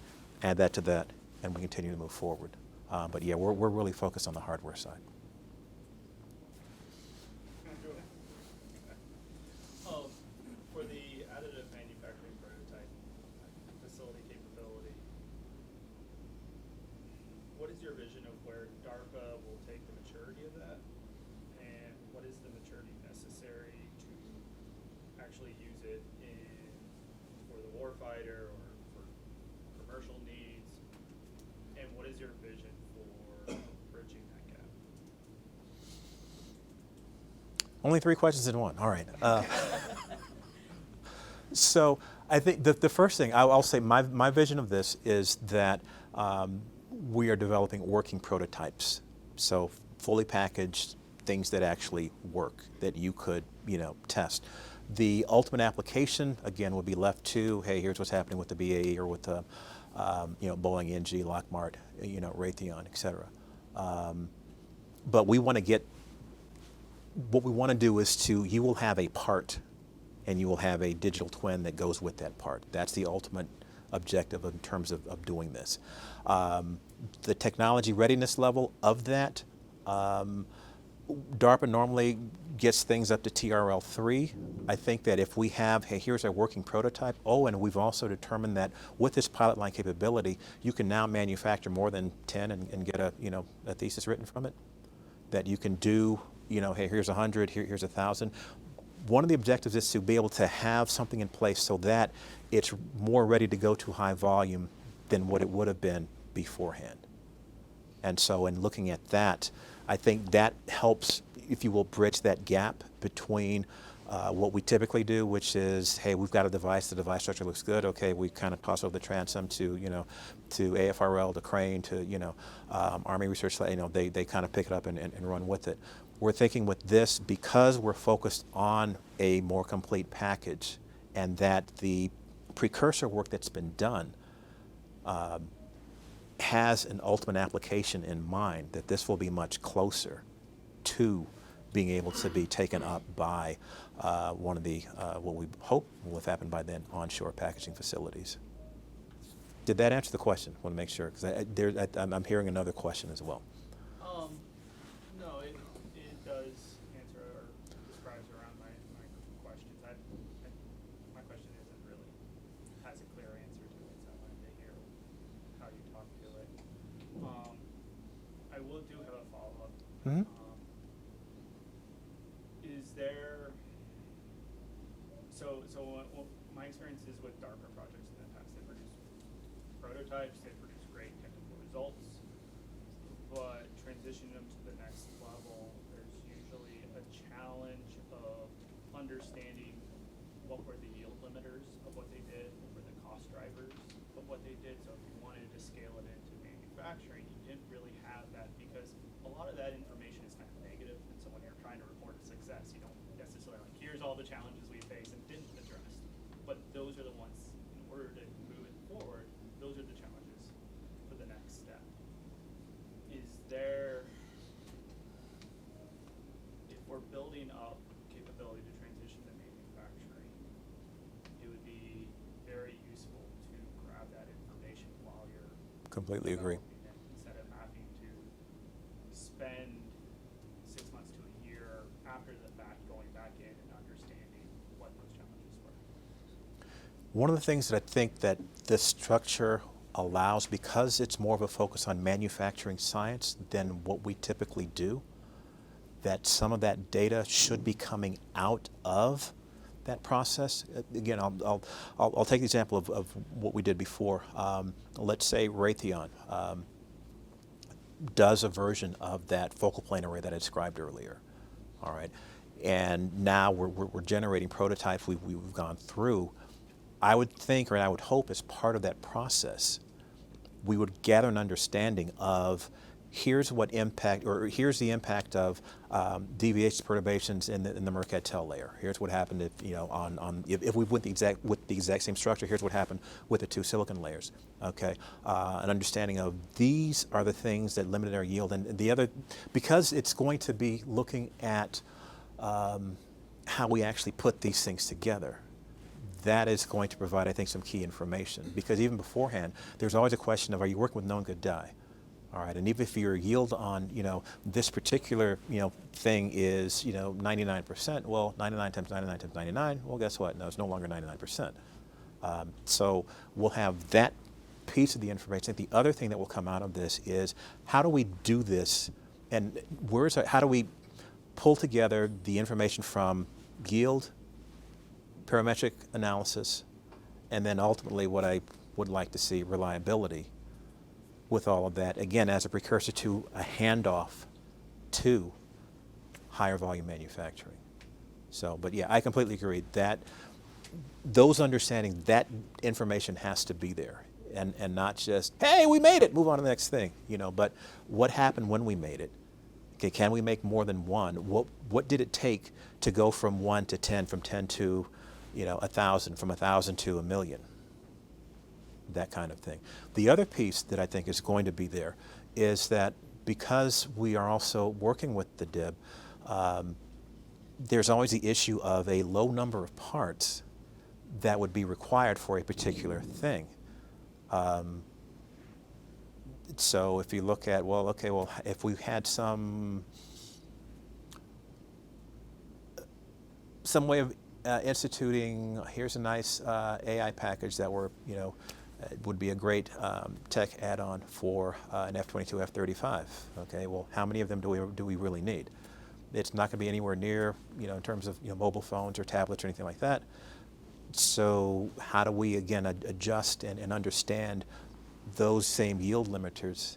add that to that, and we continue to move forward. But yeah, we're really focused on the hardware side. For the additive manufacturing prototype facility capability, what is your vision of where DARPA will take the maturity of that? And what is the maturity necessary to actually use it for the warfighter or for commercial needs? And what is your vision for bridging that gap? Only 3 questions in one. All right. So I think the first thing I'll say, my vision of this is that we are developing working prototypes. So fully packaged things that actually work, that you could, test. The ultimate application, again, would be left to, hey, here's what's happening with the BAE or with the, Boeing, NG, Lockheed, Raytheon, et cetera. But we want to get, what we want to do is you will have a part and you will have a digital twin that goes with that part. That's the ultimate objective in terms of doing this. The technology readiness level of that, DARPA normally gets things up to TRL 3. I think that if we have, hey, here's our working prototype, and we've also determined that with this pilot line capability, you can now manufacture more than 10 and get a thesis written from it. That you can do, hey, here's 100, here's 1,000. One of the objectives is to be able to have something in place so that it's more ready to go to high volume than what it would have been beforehand. And so in looking at that, I think that helps, if you will, bridge that gap between what we typically do, which is, hey, we've got a device, the device structure looks good, okay, we kind of toss over the transom to, to AFRL, to Crane, to, Army Research, they kind of pick it up and run with it. We're thinking with this, because we're focused on a more complete package and that the precursor work that's been done has an ultimate application in mind, that this will be much closer to being able to be taken up by one of the, what we hope will have happened by then, onshore packaging facilities. Did that answer the question? I want to make sure, because I'm hearing another question as well. No, it does answer or describes around my questions. My question isn't really has a clear answer to it, so I wanted to hear how you talk to it. I do have a follow-up. Mm-hmm. prototypes, they produce great technical results, but transitioning them to the next level, there's usually a challenge of understanding what were the yield limiters of what they did, what were the cost drivers of what they did. So if you wanted to scale it into manufacturing, you didn't really have that, because a lot of that information is kind of negative. And so when you're trying to report a success, you don't necessarily like, here's all the challenges we face and didn't address. But those are the ones, in order to move it forward, those are the challenges for the next step. Is there, if we're building up capability to transition to manufacturing, it would be very useful to grab that information while you're Completely agree. developing it, instead of having to spend 6 months to a year after the fact going back in and understanding what those challenges were. One of the things that I think that this structure allows, because it's more of a focus on manufacturing science than what we typically do, that some of that data should be coming out of that process. Again, I'll take the example of what we did before. Let's say Raytheon does a version of that focal plane array that I described earlier. All right, and now we're generating prototypes we've gone through. I would think, or I would hope, as part of that process, we would gather an understanding of here's what impact, or here's the impact of deviations, perturbations in the Mercatel layer. Here's what happened if, you know, if we went with the exact same structure. Here's what happened with the two silicon layers. Okay, an understanding of these are the things that limited our yield, and the other, because it's going to be looking at how we actually put these things together. That is going to provide, I think, some key information, because even beforehand, there's always a question of, are you working with known good die? All right, and even if your yield on, you know, this particular, you know, thing is, you know, 99%, well, 99 times 99 times 99, well, guess what? No, it's no longer 99%. So we'll have that piece of the information. I think the other thing that will come out of this is, how do we do this, and how do we pull together the information from yield, parametric analysis, and then ultimately what I would like to see, reliability, with all of that, again, as a precursor to a handoff to higher volume manufacturing. So, but yeah, I completely agree that those understanding, that information has to be there, and not just, hey, we made it, move on to the next thing, you know, but what happened when we made it? Okay, can we make more than one? What did it take to go from 1 to 10, from 10 to, you know, 1,000, from 1,000 to 1,000,000? That kind of thing. The other piece that I think is going to be there is that, because we are also working with the DIB, there's always the issue of a low number of parts that would be required for a particular thing. So if you look at, well, okay, well, if we had some way of instituting, here's a nice AI package that we're, you know, would be a great tech add-on for an F-22, F-35. Okay, well, how many of them do we really need? It's not going to be anywhere near, you know, in terms of, you know, mobile phones or tablets or anything like that. So how do we, again, adjust and understand those same yield limiters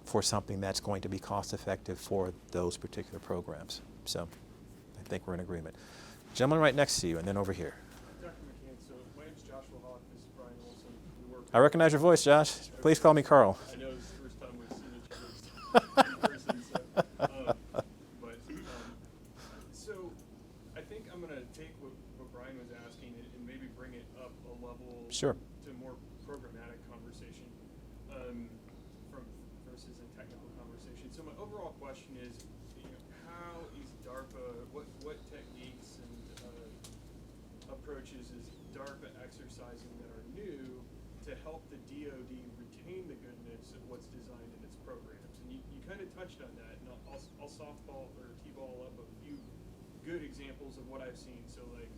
for something that's going to be cost-effective for those particular programs? So I think we're in agreement. Gentleman right next to you, and then over here. Dr. McCants, so my name's Joshua Hawk, this is Brian Olson. We work I recognize your voice, Josh. Please call me Carl. I know it's the first time we've seen each other in person, so I think I'm going to take what Brian was asking and maybe bring it up a level. Sure. To more programmatic conversation from versus a technical conversation. So my overall question is, you know, how is DARPA, what techniques and approaches is DARPA exercising that are new to help the DoD retain the goodness of what's designed in its programs? And you kind of touched on that, and I'll softball or t-ball up a few good examples of what I've seen. So like,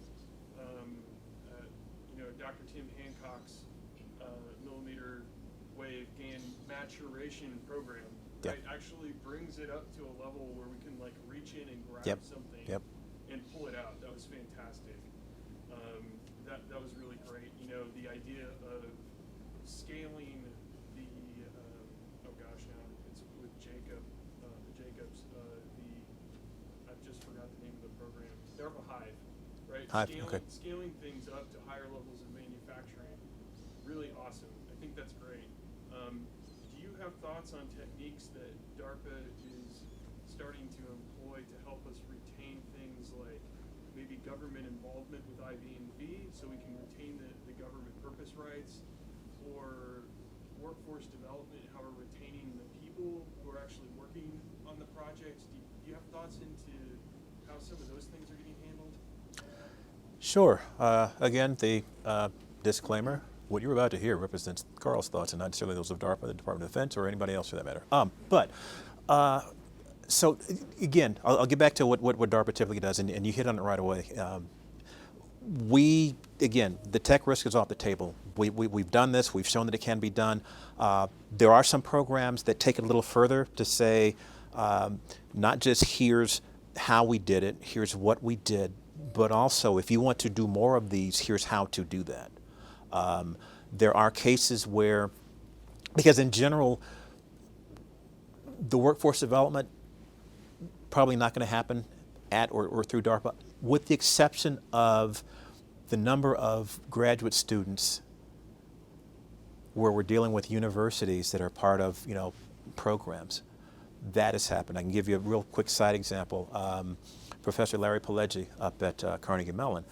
you know, Dr. Tim Hancock's millimeter wave GaN maturation program, Yep. right, actually brings it up to a level where we can like reach in and grab Yep. something Yep. and pull it out. That was fantastic. That was really great. You know, the idea of scaling the, oh gosh, now it's with Jacob, the Jacobs, I've just forgot the name of the program, DARPA Hive, right? Hive, okay. Scaling things up to higher levels of manufacturing, really awesome. I think that's great. Do you have thoughts on techniques that DARPA is starting to employ to help us retain things like maybe government involvement with IB&V so we can retain the government purpose rights, or workforce development, how we're retaining the people who are actually working on the projects? Do you have thoughts into how some of those things are getting handled? Sure. Again, the disclaimer, what you're about to hear represents Carl's thoughts and not necessarily those of DARPA, the Department of Defense, or anybody else for that matter. So again, I'll get back to what DARPA typically does, and you hit on it right away. Again, the tech risk is off the table. We've done this. We've shown that it can be done. There are some programs that take it a little further to say, not just here's how we did it, here's what we did, but also if you want to do more of these, here's how to do that. There are cases where, because in general, the workforce development probably not going to happen at or through DARPA, with the exception of the number of graduate students where we're dealing with universities that are part of, programs. That has happened. I can give you a real quick side example. Professor Larry Pileggi up at Carnegie Mellon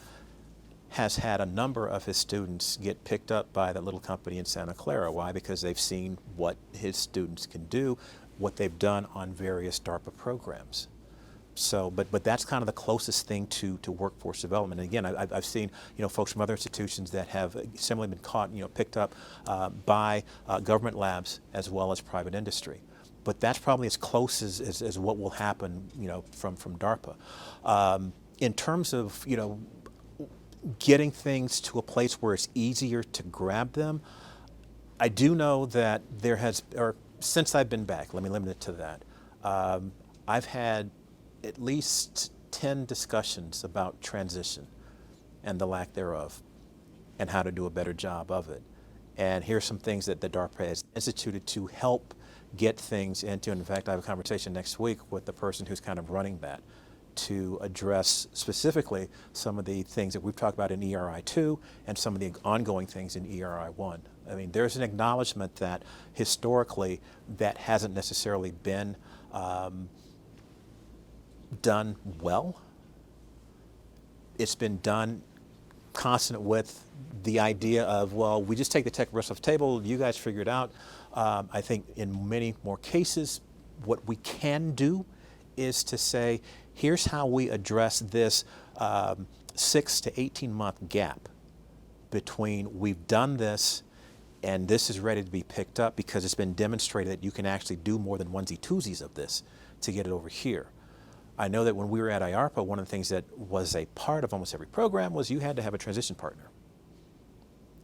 has had a number of his students get picked up by that little company in Santa Clara. Why? Because they've seen what his students can do, what they've done on various DARPA programs. So, but that's kind of the closest thing to workforce development. And again, I've seen folks from other institutions that have similarly been caught, picked up by government labs as well as private industry. But that's probably as close as what will happen, from DARPA. In terms of getting things to a place where it's easier to grab them, I do know that there has, or since I've been back, let me limit it to that. I've had at least 10 discussions about transition and the lack thereof and how to do a better job of it. And here's some things that the DARPA has instituted to help get things into. In fact, I have a conversation next week with the person who's kind of running that to address specifically some of the things that we've talked about in ERI 2 and some of the ongoing things in ERI 1. I mean, there's an acknowledgement that historically that hasn't necessarily been done well. It's been done consonant with the idea of, well, we just take the tech risk off the table, you guys figure it out. I think in many more cases, what we can do is to say, here's how we address this 6 to 18 month gap between we've done this and this is ready to be picked up because it's been demonstrated that you can actually do more than onesie-twosies of this to get it over here. I know that when we were at IARPA, one of the things that was a part of almost every program was you had to have a transition partner.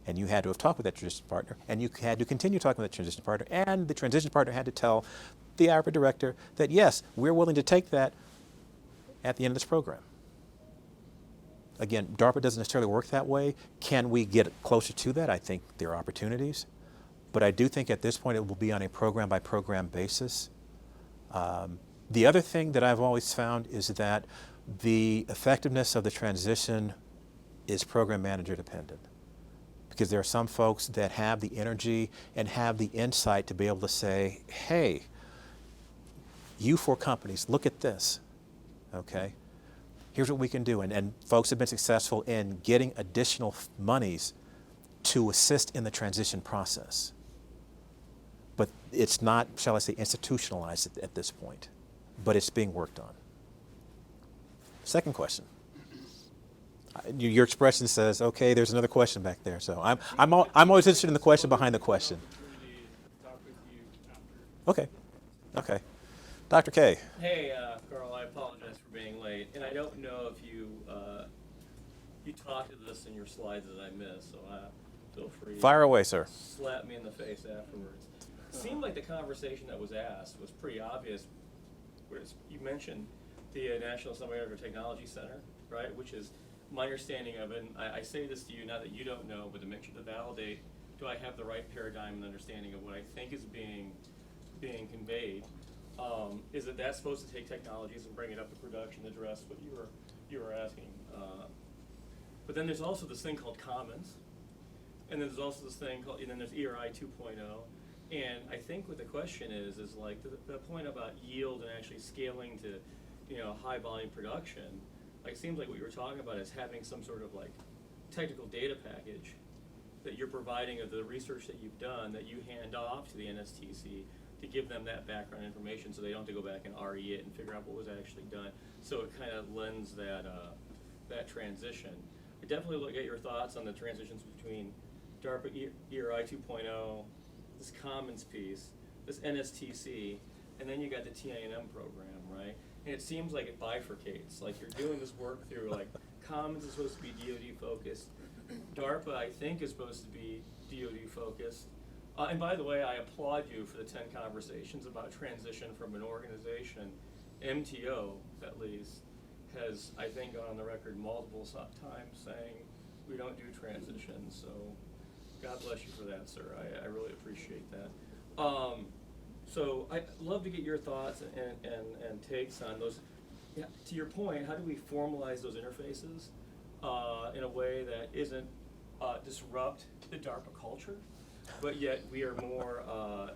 And you had to have talked with that transition partner, and you had to continue talking with that transition partner, and the transition partner had to tell the IARPA director that, yes, we're willing to take that at the end of this program. Again, DARPA doesn't necessarily work that way. Can we get closer to that? I think there are opportunities. But I do think at this point it will be on a program-by-program basis. The other thing that I've always found is that the effectiveness of the transition is program manager dependent. Because there are some folks that have the energy and have the insight to be able to say, hey, you 4 companies, look at this, okay? Here's what we can do. And folks have been successful in getting additional monies to assist in the transition process. But it's not, shall I say, institutionalized at this point. But it's being worked on. Second question. Your expression says, okay, there's another question back there. So I'm always interested in the question behind the question. Okay. Dr. K. Hey, Carl, I apologize for being late. And I don't know if you talked to this in your slides that I missed, so feel free. Fire away, sir. Slap me in the face afterwards. It seemed like the conversation that was asked was pretty obvious. Whereas you mentioned the National Semiconductor Technology Center, right, which is my understanding of it. And I say this to you, not that you don't know, but to make sure to validate do I have the right paradigm and understanding of what I think is being conveyed? Is that that's supposed to take technologies and bring it up to production, address what you were asking? But then there's also this thing called commons, and then there's also this thing called, and then there's ERI 2.0. And I think what the question is like the point about yield and actually scaling to, high volume production. Like, it seems like what you were talking about is having some sort of like technical data package that you're providing of the research that you've done that you hand off to the NSTC to give them that background information so they don't have to go back and RE it and figure out what was actually done. So it kind of lends that transition. I definitely look at your thoughts on the transitions between DARPA ERI 2.0, this commons piece, this NSTC, and then you got the TINM program, right? And it seems like it bifurcates. Like, you're doing this work through, like, commons is supposed to be DoD focused. DARPA, I think, is supposed to be DoD focused. And by the way, I applaud you for the 10 conversations about transition from an organization. MTO, at least, has, I think, gone on the record multiple times saying we don't do transitions. So God bless you for that, sir. I really appreciate that. So I'd love to get your thoughts and takes on those. Yeah, to your point, how do we formalize those interfaces in a way that isn't disrupt the DARPA culture, but yet we are more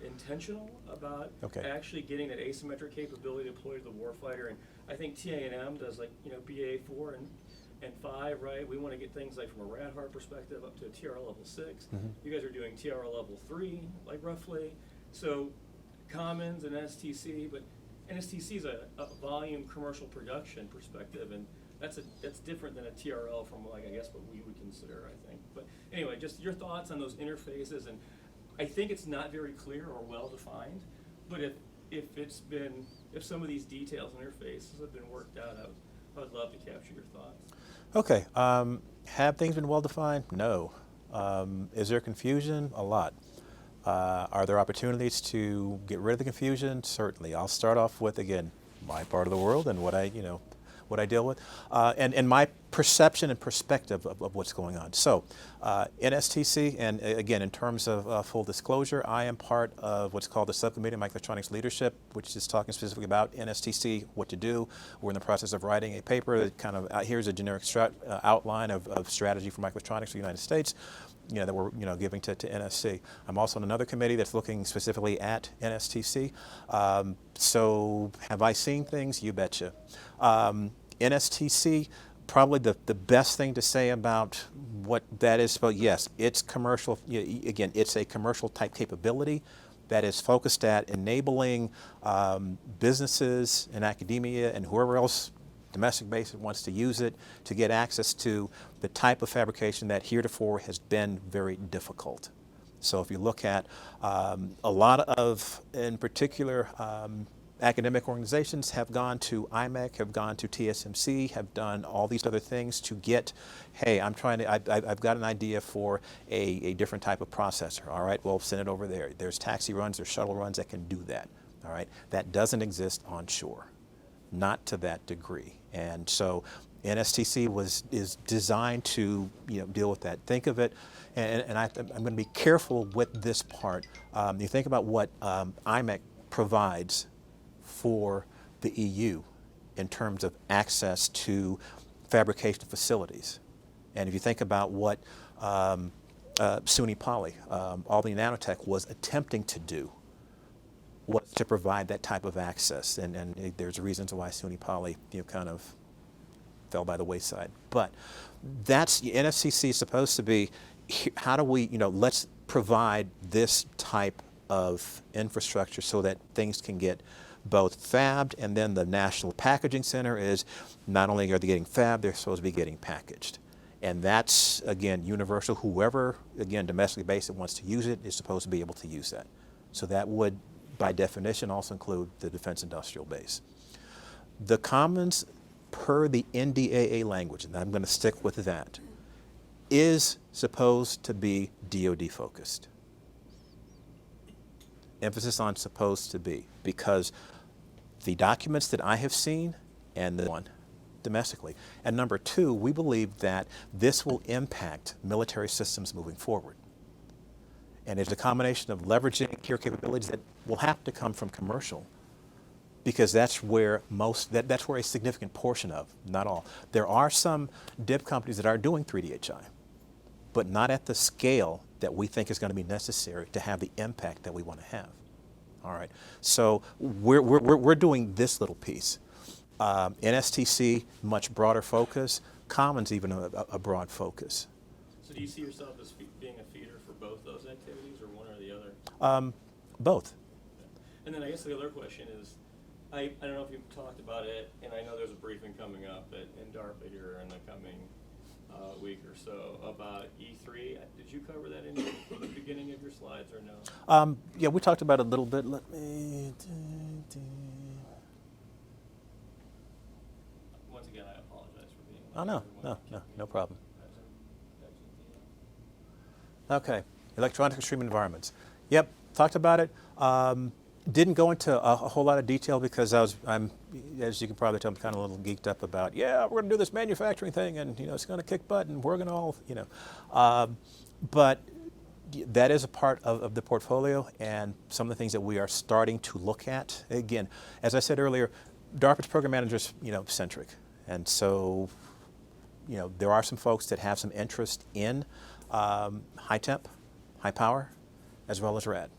intentional about actually getting that asymmetric capability deployed to the warfighter? And I think TINM does, like, BA 4 and 5, right? We want to get things like from a RadHard perspective up to a TRL level 6. Mm-hmm. You guys are doing TRL level 3, like, roughly. So commons and NSTC, but NSTC is a volume commercial production perspective, and that's different than a TRL from, like, I guess what we would consider, I think. But anyway, just your thoughts on those interfaces. And I think it's not very clear or well defined, but if some of these details and interfaces have been worked out, I would love to capture your thoughts. Okay. Have things been well defined? No. Is there confusion? A lot. Are there opportunities to get rid of the confusion? Certainly. I'll start off with, again, my part of the world and what I deal with, and my perception and perspective of what's going on. So, NSTC, and again, in terms of full disclosure, I am part of what's called the Subcommittee on Microelectronics Leadership, which is talking specifically about NSTC, what to do. We're in the process of writing a paper that kind of, here's a generic outline of strategy for microelectronics for the United States, that we're giving to NSC. I'm also on another committee that's looking specifically at NSTC. So have I seen things? You betcha. NSTC, probably the best thing to say about what that is, but yes, it's commercial. Again, it's a commercial type capability that is focused at enabling businesses and academia and whoever else domestic base that wants to use it to get access to the type of fabrication that heretofore has been very difficult. So if you look at a lot of, in particular, academic organizations have gone to IMEC, have gone to TSMC, have done all these other things to get, hey, I've got an idea for a different type of processor. All right, well, send it over there. There's taxi runs, there's shuttle runs that can do that. All right, that doesn't exist onshore, not to that degree. And so NSTC is designed to deal with that. Think of it, and I'm going to be careful with this part. You think about what IMEC provides for the EU in terms of access to fabrication facilities. And if you think about what SUNY Poly, Albany Nanotech was attempting to do, was to provide that type of access. And there's reasons why SUNY Poly kind of fell by the wayside. But that's, NSCC is supposed to be, how do we, let's provide this type of infrastructure so that things can get both fabbed, and then the National Packaging Center is not only are they getting fabbed, they're supposed to be getting packaged. And that's, again, universal. Whoever, again, domestically based that wants to use it is supposed to be able to use that. So that would, by definition, also include the defense industrial base. The commons, per the NDAA language, and I'm going to stick with that, is supposed to be DoD focused. Emphasis on supposed to be, because the documents that I have seen, and the one domestically, and number two, we believe that this will impact military systems moving forward. And it's a combination of leveraging your capabilities that will have to come from commercial, because that's where that's where a significant portion of, not all. There are some DIB companies that are doing 3D-HI, but not at the scale that we think is going to be necessary to have the impact that we want to have. All right, so we're doing this little piece. NSTC, much broader focus. Commons, even a broad focus. So do you see yourself as being a feeder for both those activities, or one or the other? Both. And then I guess the other question is, I don't know if you've talked about it, and I know there's a briefing coming up in DARPA here in the coming week or so about E3. Did you cover that in the beginning of your slides or no? Yeah, we talked about it a little bit. Let me. Once again, I apologize for being. Oh, late. no, Everyone no problem. That's Okay, electronic extreme environments. Yep, talked about it. Didn't go into a whole lot of detail because I'm, as you can probably tell, I'm kind of a little geeked up about, yeah, we're going to do this manufacturing thing, and it's going to kick butt, and we're going to all, but that is a part of the portfolio, and some of the things that we are starting to look at. Again, as I said earlier, DARPA's program managers, centric, and so, there are some folks that have some interest in high temp, high power, as well as rad.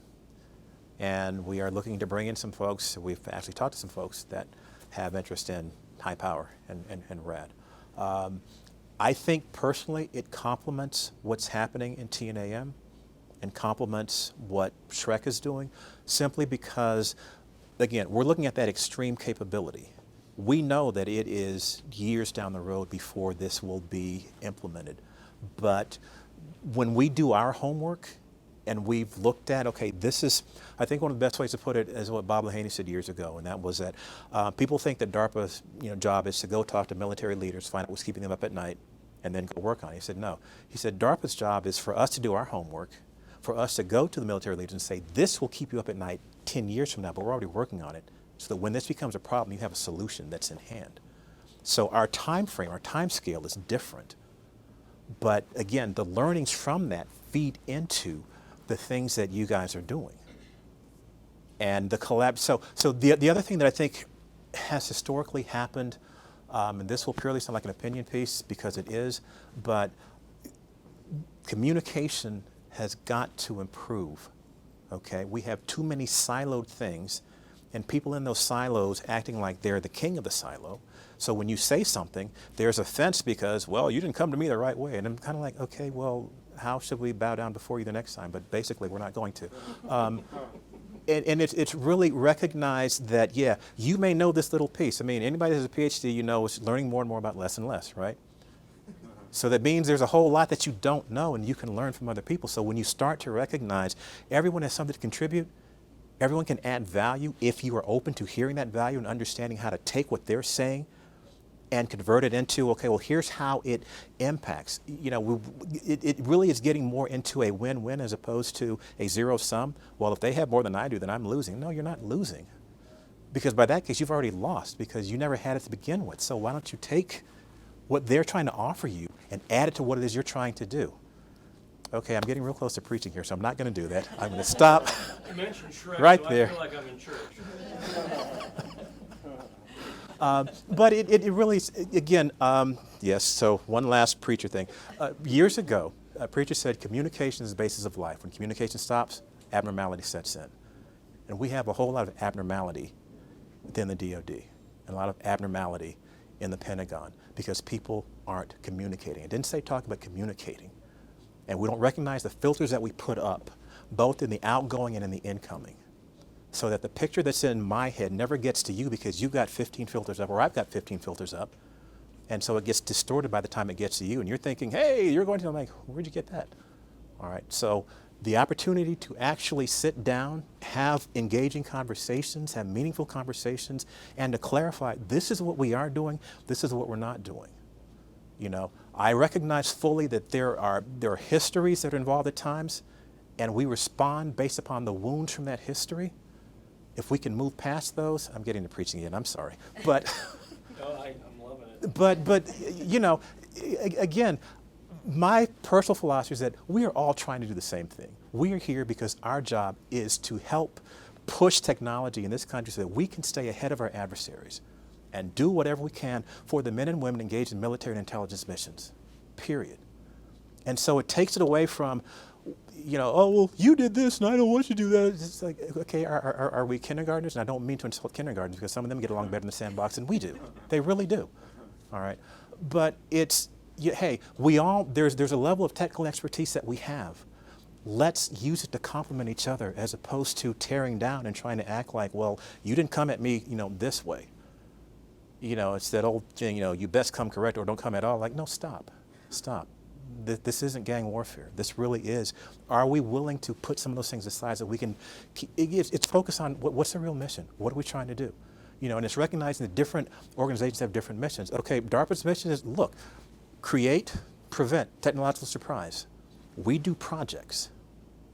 And we are looking to bring in some folks. We've actually talked to some folks that have interest in high power and rad. I think personally it complements what's happening in TNAM and complements what Shrek is doing, simply because, again, we're looking at that extreme capability. We know that it is years down the road before this will be implemented. But when we do our homework, and we've looked at, okay, this is, I think one of the best ways to put it is what Bob Lahaney said years ago, and that was that people think that DARPA's job is to go talk to military leaders, find out what's keeping them up at night, and then go work on it. He said, no. He said, DARPA's job is for us to do our homework, for us to go to the military leaders and say, this will keep you up at night 10 years from now, but we're already working on it, so that when this becomes a problem, you have a solution that's in hand. So our time frame, our time scale is different. But again, the learnings from that feed into the things that you guys are doing. And the collab, so the other thing that I think has historically happened, and this will purely sound like an opinion piece because it is, but communication has got to improve, okay? We have too many siloed things, and people in those silos acting like they're the king of the silo. So when you say something, there's offense because, well, you didn't come to me the right way. And I'm kind of like, okay, well, how should we bow down before you the next time? But basically, we're not going to. And it's really recognized that, yeah, you may know this little piece. I mean, anybody that has a PhD, is learning more and more about less and less, right? So that means there's a whole lot that you don't know and you can learn from other people. So when you start to recognize everyone has something to contribute, everyone can add value if you are open to hearing that value and understanding how to take what they're saying and convert it into, okay, well, here's how it impacts. It really is getting more into a win-win as opposed to a zero sum. Well, if they have more than I do, then I'm losing. No, you're not losing. Because by that case, you've already lost because you never had it to begin with. So why don't you take what they're trying to offer you and add it to what it is you're trying to do? Okay, I'm getting real close to preaching here, so I'm not going to do that. I'm going to stop. You mentioned Shrek, right so there. I feel like I'm in church. But it really, again, yes, so one last preacher thing. Years ago, a preacher said communication is the basis of life. When communication stops, abnormality sets in. And we have a whole lot of abnormality within the DoD, and a lot of abnormality in the Pentagon because people aren't communicating. I didn't say talk about communicating. And we don't recognize the filters that we put up, both in the outgoing and in the incoming, so that the picture that's in my head never gets to you because you've got 15 filters up or I've got 15 filters up. And so it gets distorted by the time it gets to you. And you're thinking, hey, you're going to, I'm like, where'd you get that? All right, so the opportunity to actually sit down, have engaging conversations, have meaningful conversations, and to clarify, this is what we are doing, this is what we're not doing. I recognize fully that there are histories that are involved at times, and we respond based upon the wounds from that history. If we can move past those, I'm getting to preaching again, I'm sorry. But, No, I'm loving it. but again, my personal philosophy is that we are all trying to do the same thing. We are here because our job is to help push technology in this country so that we can stay ahead of our adversaries and do whatever we can for the men and women engaged in military and intelligence missions, period. And so it takes it away from, oh, well, you did this and I don't want you to do that. It's like, okay, are we kindergartners? And I don't mean to insult kindergartners because some of them get along better in the sandbox than we do. They really do, all right? But it's, hey, there's a level of technical expertise that we have. Let's use it to complement each other as opposed to tearing down and trying to act like, well, you didn't come at me, this way. It's that old thing, you best come correct or don't come at all. Like, no, stop. This isn't gang warfare. This really is. Are we willing to put some of those things aside so we can, it's focused on what's the real mission? What are we trying to do? And it's recognizing that different organizations have different missions. Okay, DARPA's mission is, look, create, prevent technological surprise. We do projects,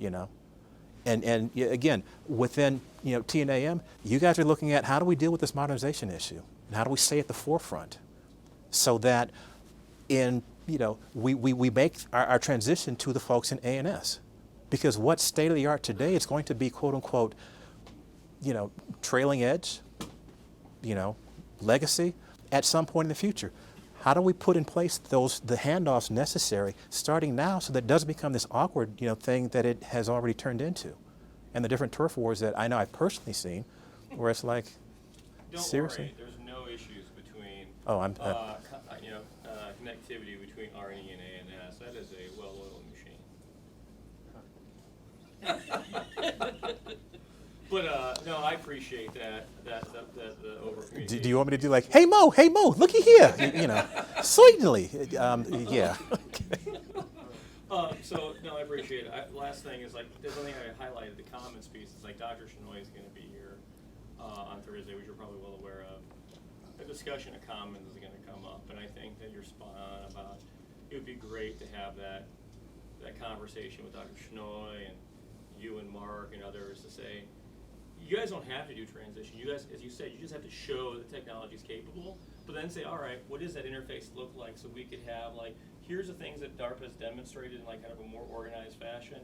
and again, within, TNAM, you guys are looking at how do we deal with this modernization issue? And how do we stay at the forefront so that we make our transition to the folks in A&S? Because what's state of the art today is going to be, quote unquote, trailing edge, legacy at some point in the future. How do we put in place the handoffs necessary starting now so that it doesn't become this awkward, thing that it has already turned into? And the different turf wars that I know I've personally seen, where it's like, Don't seriously? worry, there's no issues between connectivity between R&E and A&S. That is a well-oiled machine. But no, I appreciate the over-communication. Do you want me to do like, hey Mo, looky here, sweetly, yeah. So no, I appreciate it. Last thing is there's one thing I highlighted, the comments piece. It's Dr. Shinoy is going to be here on Thursday, which you're probably well aware of. The discussion of commons is going to come up, and I think that you're spot on about it would be great to have that conversation with Dr. Shinoy and you and Mark and others to say, you guys don't have to do transition. You guys, as you said, you just have to show the technology is capable, but then say, all right, what does that interface look like so we could have here's the things that DARPA has demonstrated in kind of a more organized fashion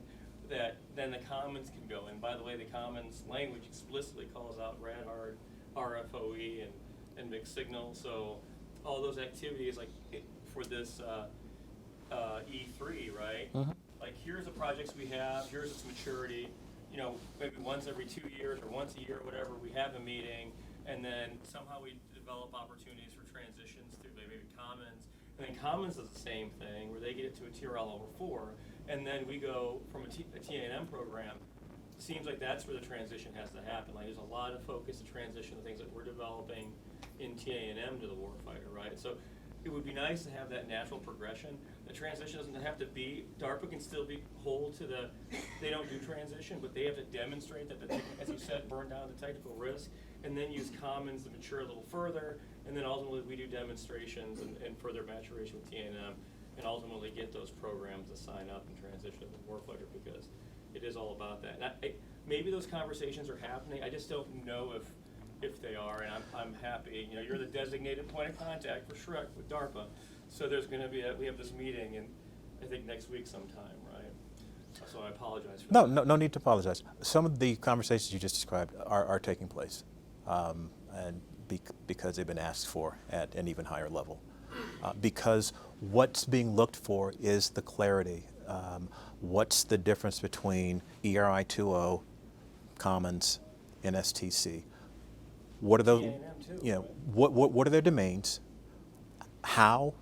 that then the commons can go. And by the way, the commons language explicitly calls out RADHARD, RFOE, and mixed signal. So all those activities for this E3, right? Mm-hmm. Here's the projects we have, here's its maturity. Maybe once every 2 years or once a year, whatever, we have a meeting, and then somehow we develop opportunities for transitions through maybe commons. And then commons is the same thing, where they get it to a TRL over 4, and then we go from a TANM program. Seems like that's where the transition has to happen. There's a lot of focus and transition of things that we're developing in TANM to the warfighter, right? So it would be nice to have that natural progression. The transition doesn't have to be, DARPA can still hold to they don't do transition, but they have to demonstrate that, as you said, burn down the technical risk, and then use commons to mature a little further, and then ultimately we do demonstrations and further maturation with TNM, and ultimately get those programs to sign up and transition to the warfighter, because it is all about that. And maybe those conversations are happening, I just don't know if they are, and I'm happy. You're the designated point of contact for Shrek with DARPA, so there's going to be we have this meeting, and I think next week sometime, right? So I apologize for that. No need to apologize. Some of the conversations you just described are taking place, and because they've been asked for at an even higher level. Because what's being looked for is the clarity. What's the difference between ERI 2.0, Commons, and STC? What are those? What are their domains? How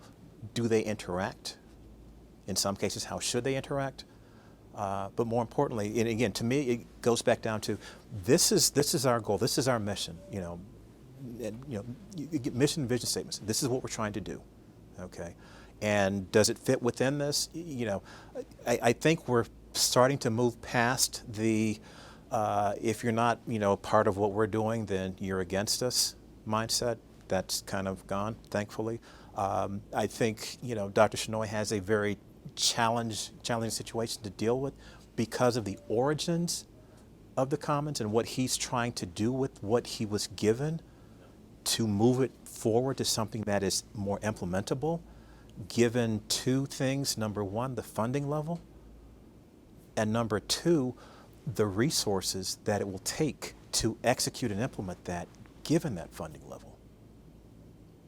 do they interact? In some cases, how should they interact? But more importantly, and again, to me, it goes back down to this is our goal. This is our mission. You get mission and vision statements. This is what we're trying to do. Okay, and does it fit within this? I think we're starting to move past the if you're not part of what we're doing, then you're against us mindset. That's kind of gone, thankfully. I think Dr. Shinoy has a very challenging situation to deal with because of the origins of the commons and what he's trying to do with what he was given to move it forward to something that is more implementable, given two things. Number one, the funding level. and number two, the resources that it will take to execute and implement that given that funding level.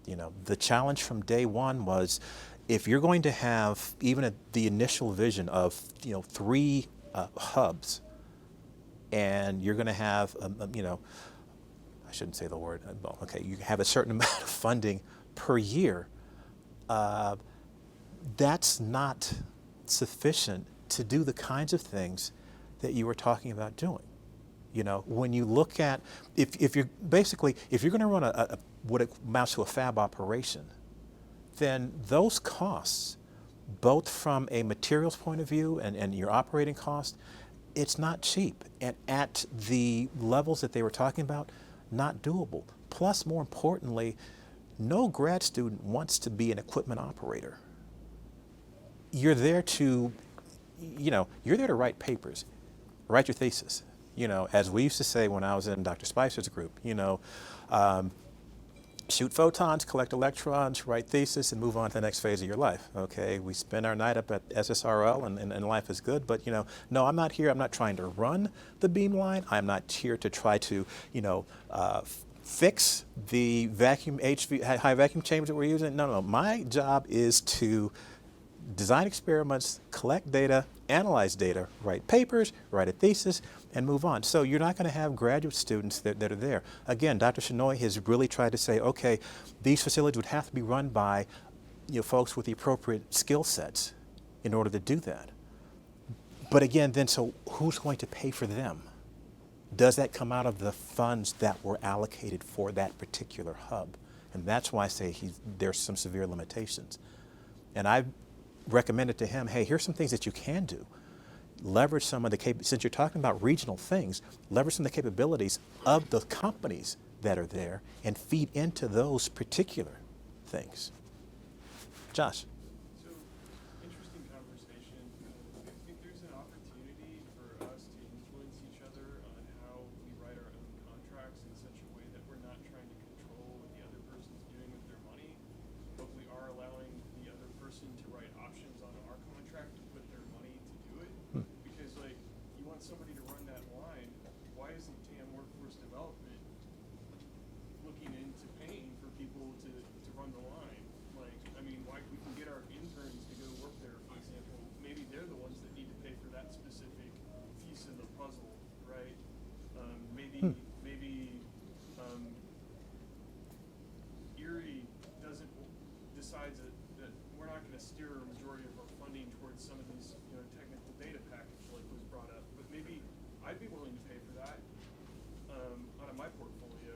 You know, the challenge from day one was, if you're going to have even the initial vision of, you know, 3 hubs, and you're going to have, you know, I shouldn't say the word, well, okay, you have a certain amount of funding per year, that's not sufficient to do the kinds of things that you were talking about doing. You know, when you look at, if you're basically, if you're going to run a what it amounts to a fab operation, then those costs, both from a materials point of view and your operating cost, it's not cheap. And at the levels that they were talking about, not doable. Plus, more importantly, no grad student wants to be an equipment operator. You're there to, you know, you're there to write papers, write your thesis. You know, as we used to say when I was in Dr. Spicer's group, you know, shoot photons, collect electrons, write thesis, and move on to the next phase of your life. Okay, we spend our night up at SSRL, and life is good. But, you know, no, I'm not here. I'm not trying to run the beamline. I'm not here to try to, you know, fix the vacuum high vacuum chambers that we're using. No, no. My job is to design experiments, collect data, analyze data, write papers, write a thesis, and move on. So you're not going to have graduate students that are there. Again, Dr. Shenoy has really tried to say, okay, these facilities would have to be run by, you know, folks with the appropriate skill sets in order to do that. But again, then, so who's going to pay for them? Does that come out of the funds that were allocated for that particular hub? And that's why I say there's some severe limitations. And I've recommended to him, hey, here's some things that you can do. Leverage some of the, since you're talking about regional things, leverage some of the capabilities of the companies that are there and feed into those particular things. Josh. So, interesting conversation. I think there's an opportunity for us to influence each other on how we write our own contracts in such a way that we're not trying to control what the other person's doing with their money, but we are allowing the other person to write options on our contract to put their money to do it. Because, like, you want somebody to run that line, why isn't TAM Workforce Development looking into paying for people to run the line? Like, I mean, why we can get our interns to go work there, for example. Maybe they're the ones that need to pay for that specific piece of the puzzle, right? Maybe Erie decides that we're not going to steer a majority of our funding towards some of these, you know, technical data package like was brought up. But maybe I'd be willing to pay for that out of my portfolio.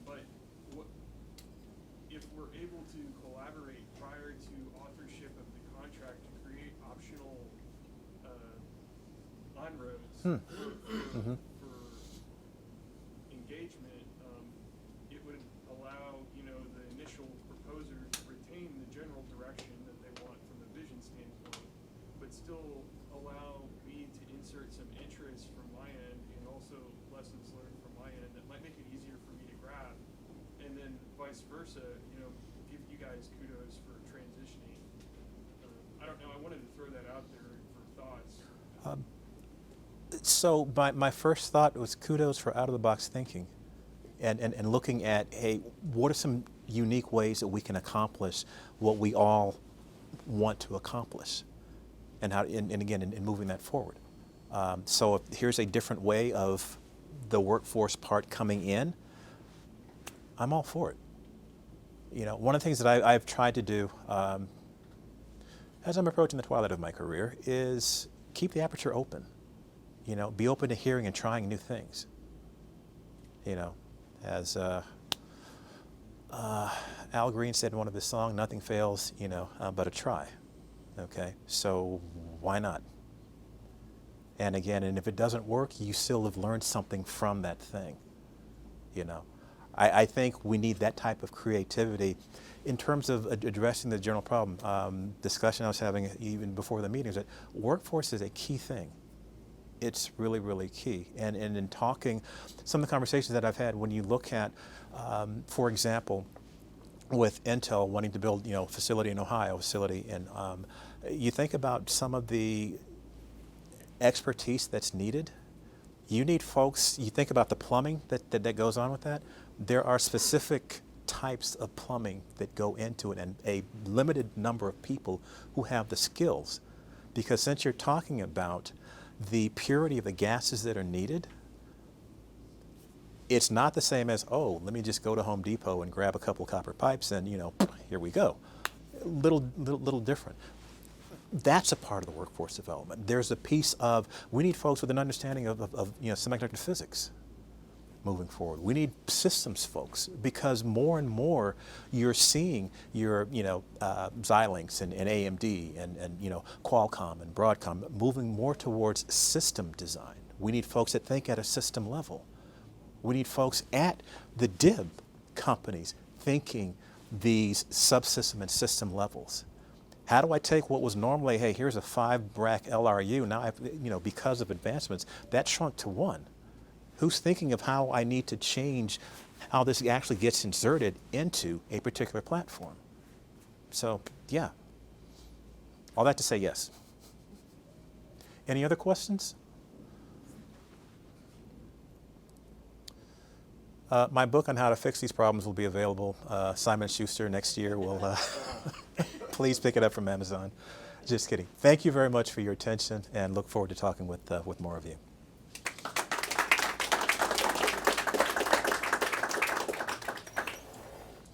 But if we're able to collaborate prior to authorship of the contract to create optional on-roads for engagement, it would allow, you know, the initial proposer to retain the general direction that they want from a vision standpoint, but still allow me to insert some interest from my end and also lessons learned from my end that might make it easier for me to grab. And then vice versa, you know, give you guys kudos for transitioning. I don't know, I wanted to throw that out there for thoughts. So my first thought was kudos for out-of-the-box thinking and looking at, hey, what are some unique ways that we can accomplish what we all want to accomplish, and how, and again, in moving that forward. So if here's a different way of the workforce part coming in, I'm all for it. You know, one of the things that I've tried to do as I'm approaching the twilight of my career is keep the aperture open. You know, be open to hearing and trying new things. You know, as Al Green said in one of his songs, nothing fails, you know, but a try. Okay, so why not? And again, and if it doesn't work, you still have learned something from that thing. You know, I think we need that type of creativity in terms of addressing the general problem. Discussion I was having even before the meeting is that workforce is a key thing. It's really, really key. And in talking, some of the conversations that I've had, when you look at, for example, with Intel wanting to build, you know, facility in Ohio, facility in, you think about some of the expertise that's needed. You need folks, you think about the plumbing that goes on with that. There are specific types of plumbing that go into it, and a limited number of people who have the skills. Because since you're talking about the purity of the gases that are needed, it's not the same as, oh, let me just go to Home Depot and grab a couple copper pipes and, here we go. Little different. That's a part of the workforce development. There's a piece of, we need folks with an understanding of semiconductor physics moving forward. We need systems folks, because more and more you're seeing your, Xilinx and AMD and Qualcomm and Broadcom moving more towards system design. We need folks that think at a system level. We need folks at the DIB companies thinking these subsystem and system levels. How do I take what was normally, hey, here's a 5-rack LRU, now because of advancements, that shrunk to 1. Who's thinking of how I need to change how this actually gets inserted into a particular platform? So, yeah. All that to say yes. Any other questions? My book on how to fix these problems will be available. Simon & Schuster next year will, please pick it up from Amazon. Just kidding. Thank you very much for your attention, and look forward to talking with more of you.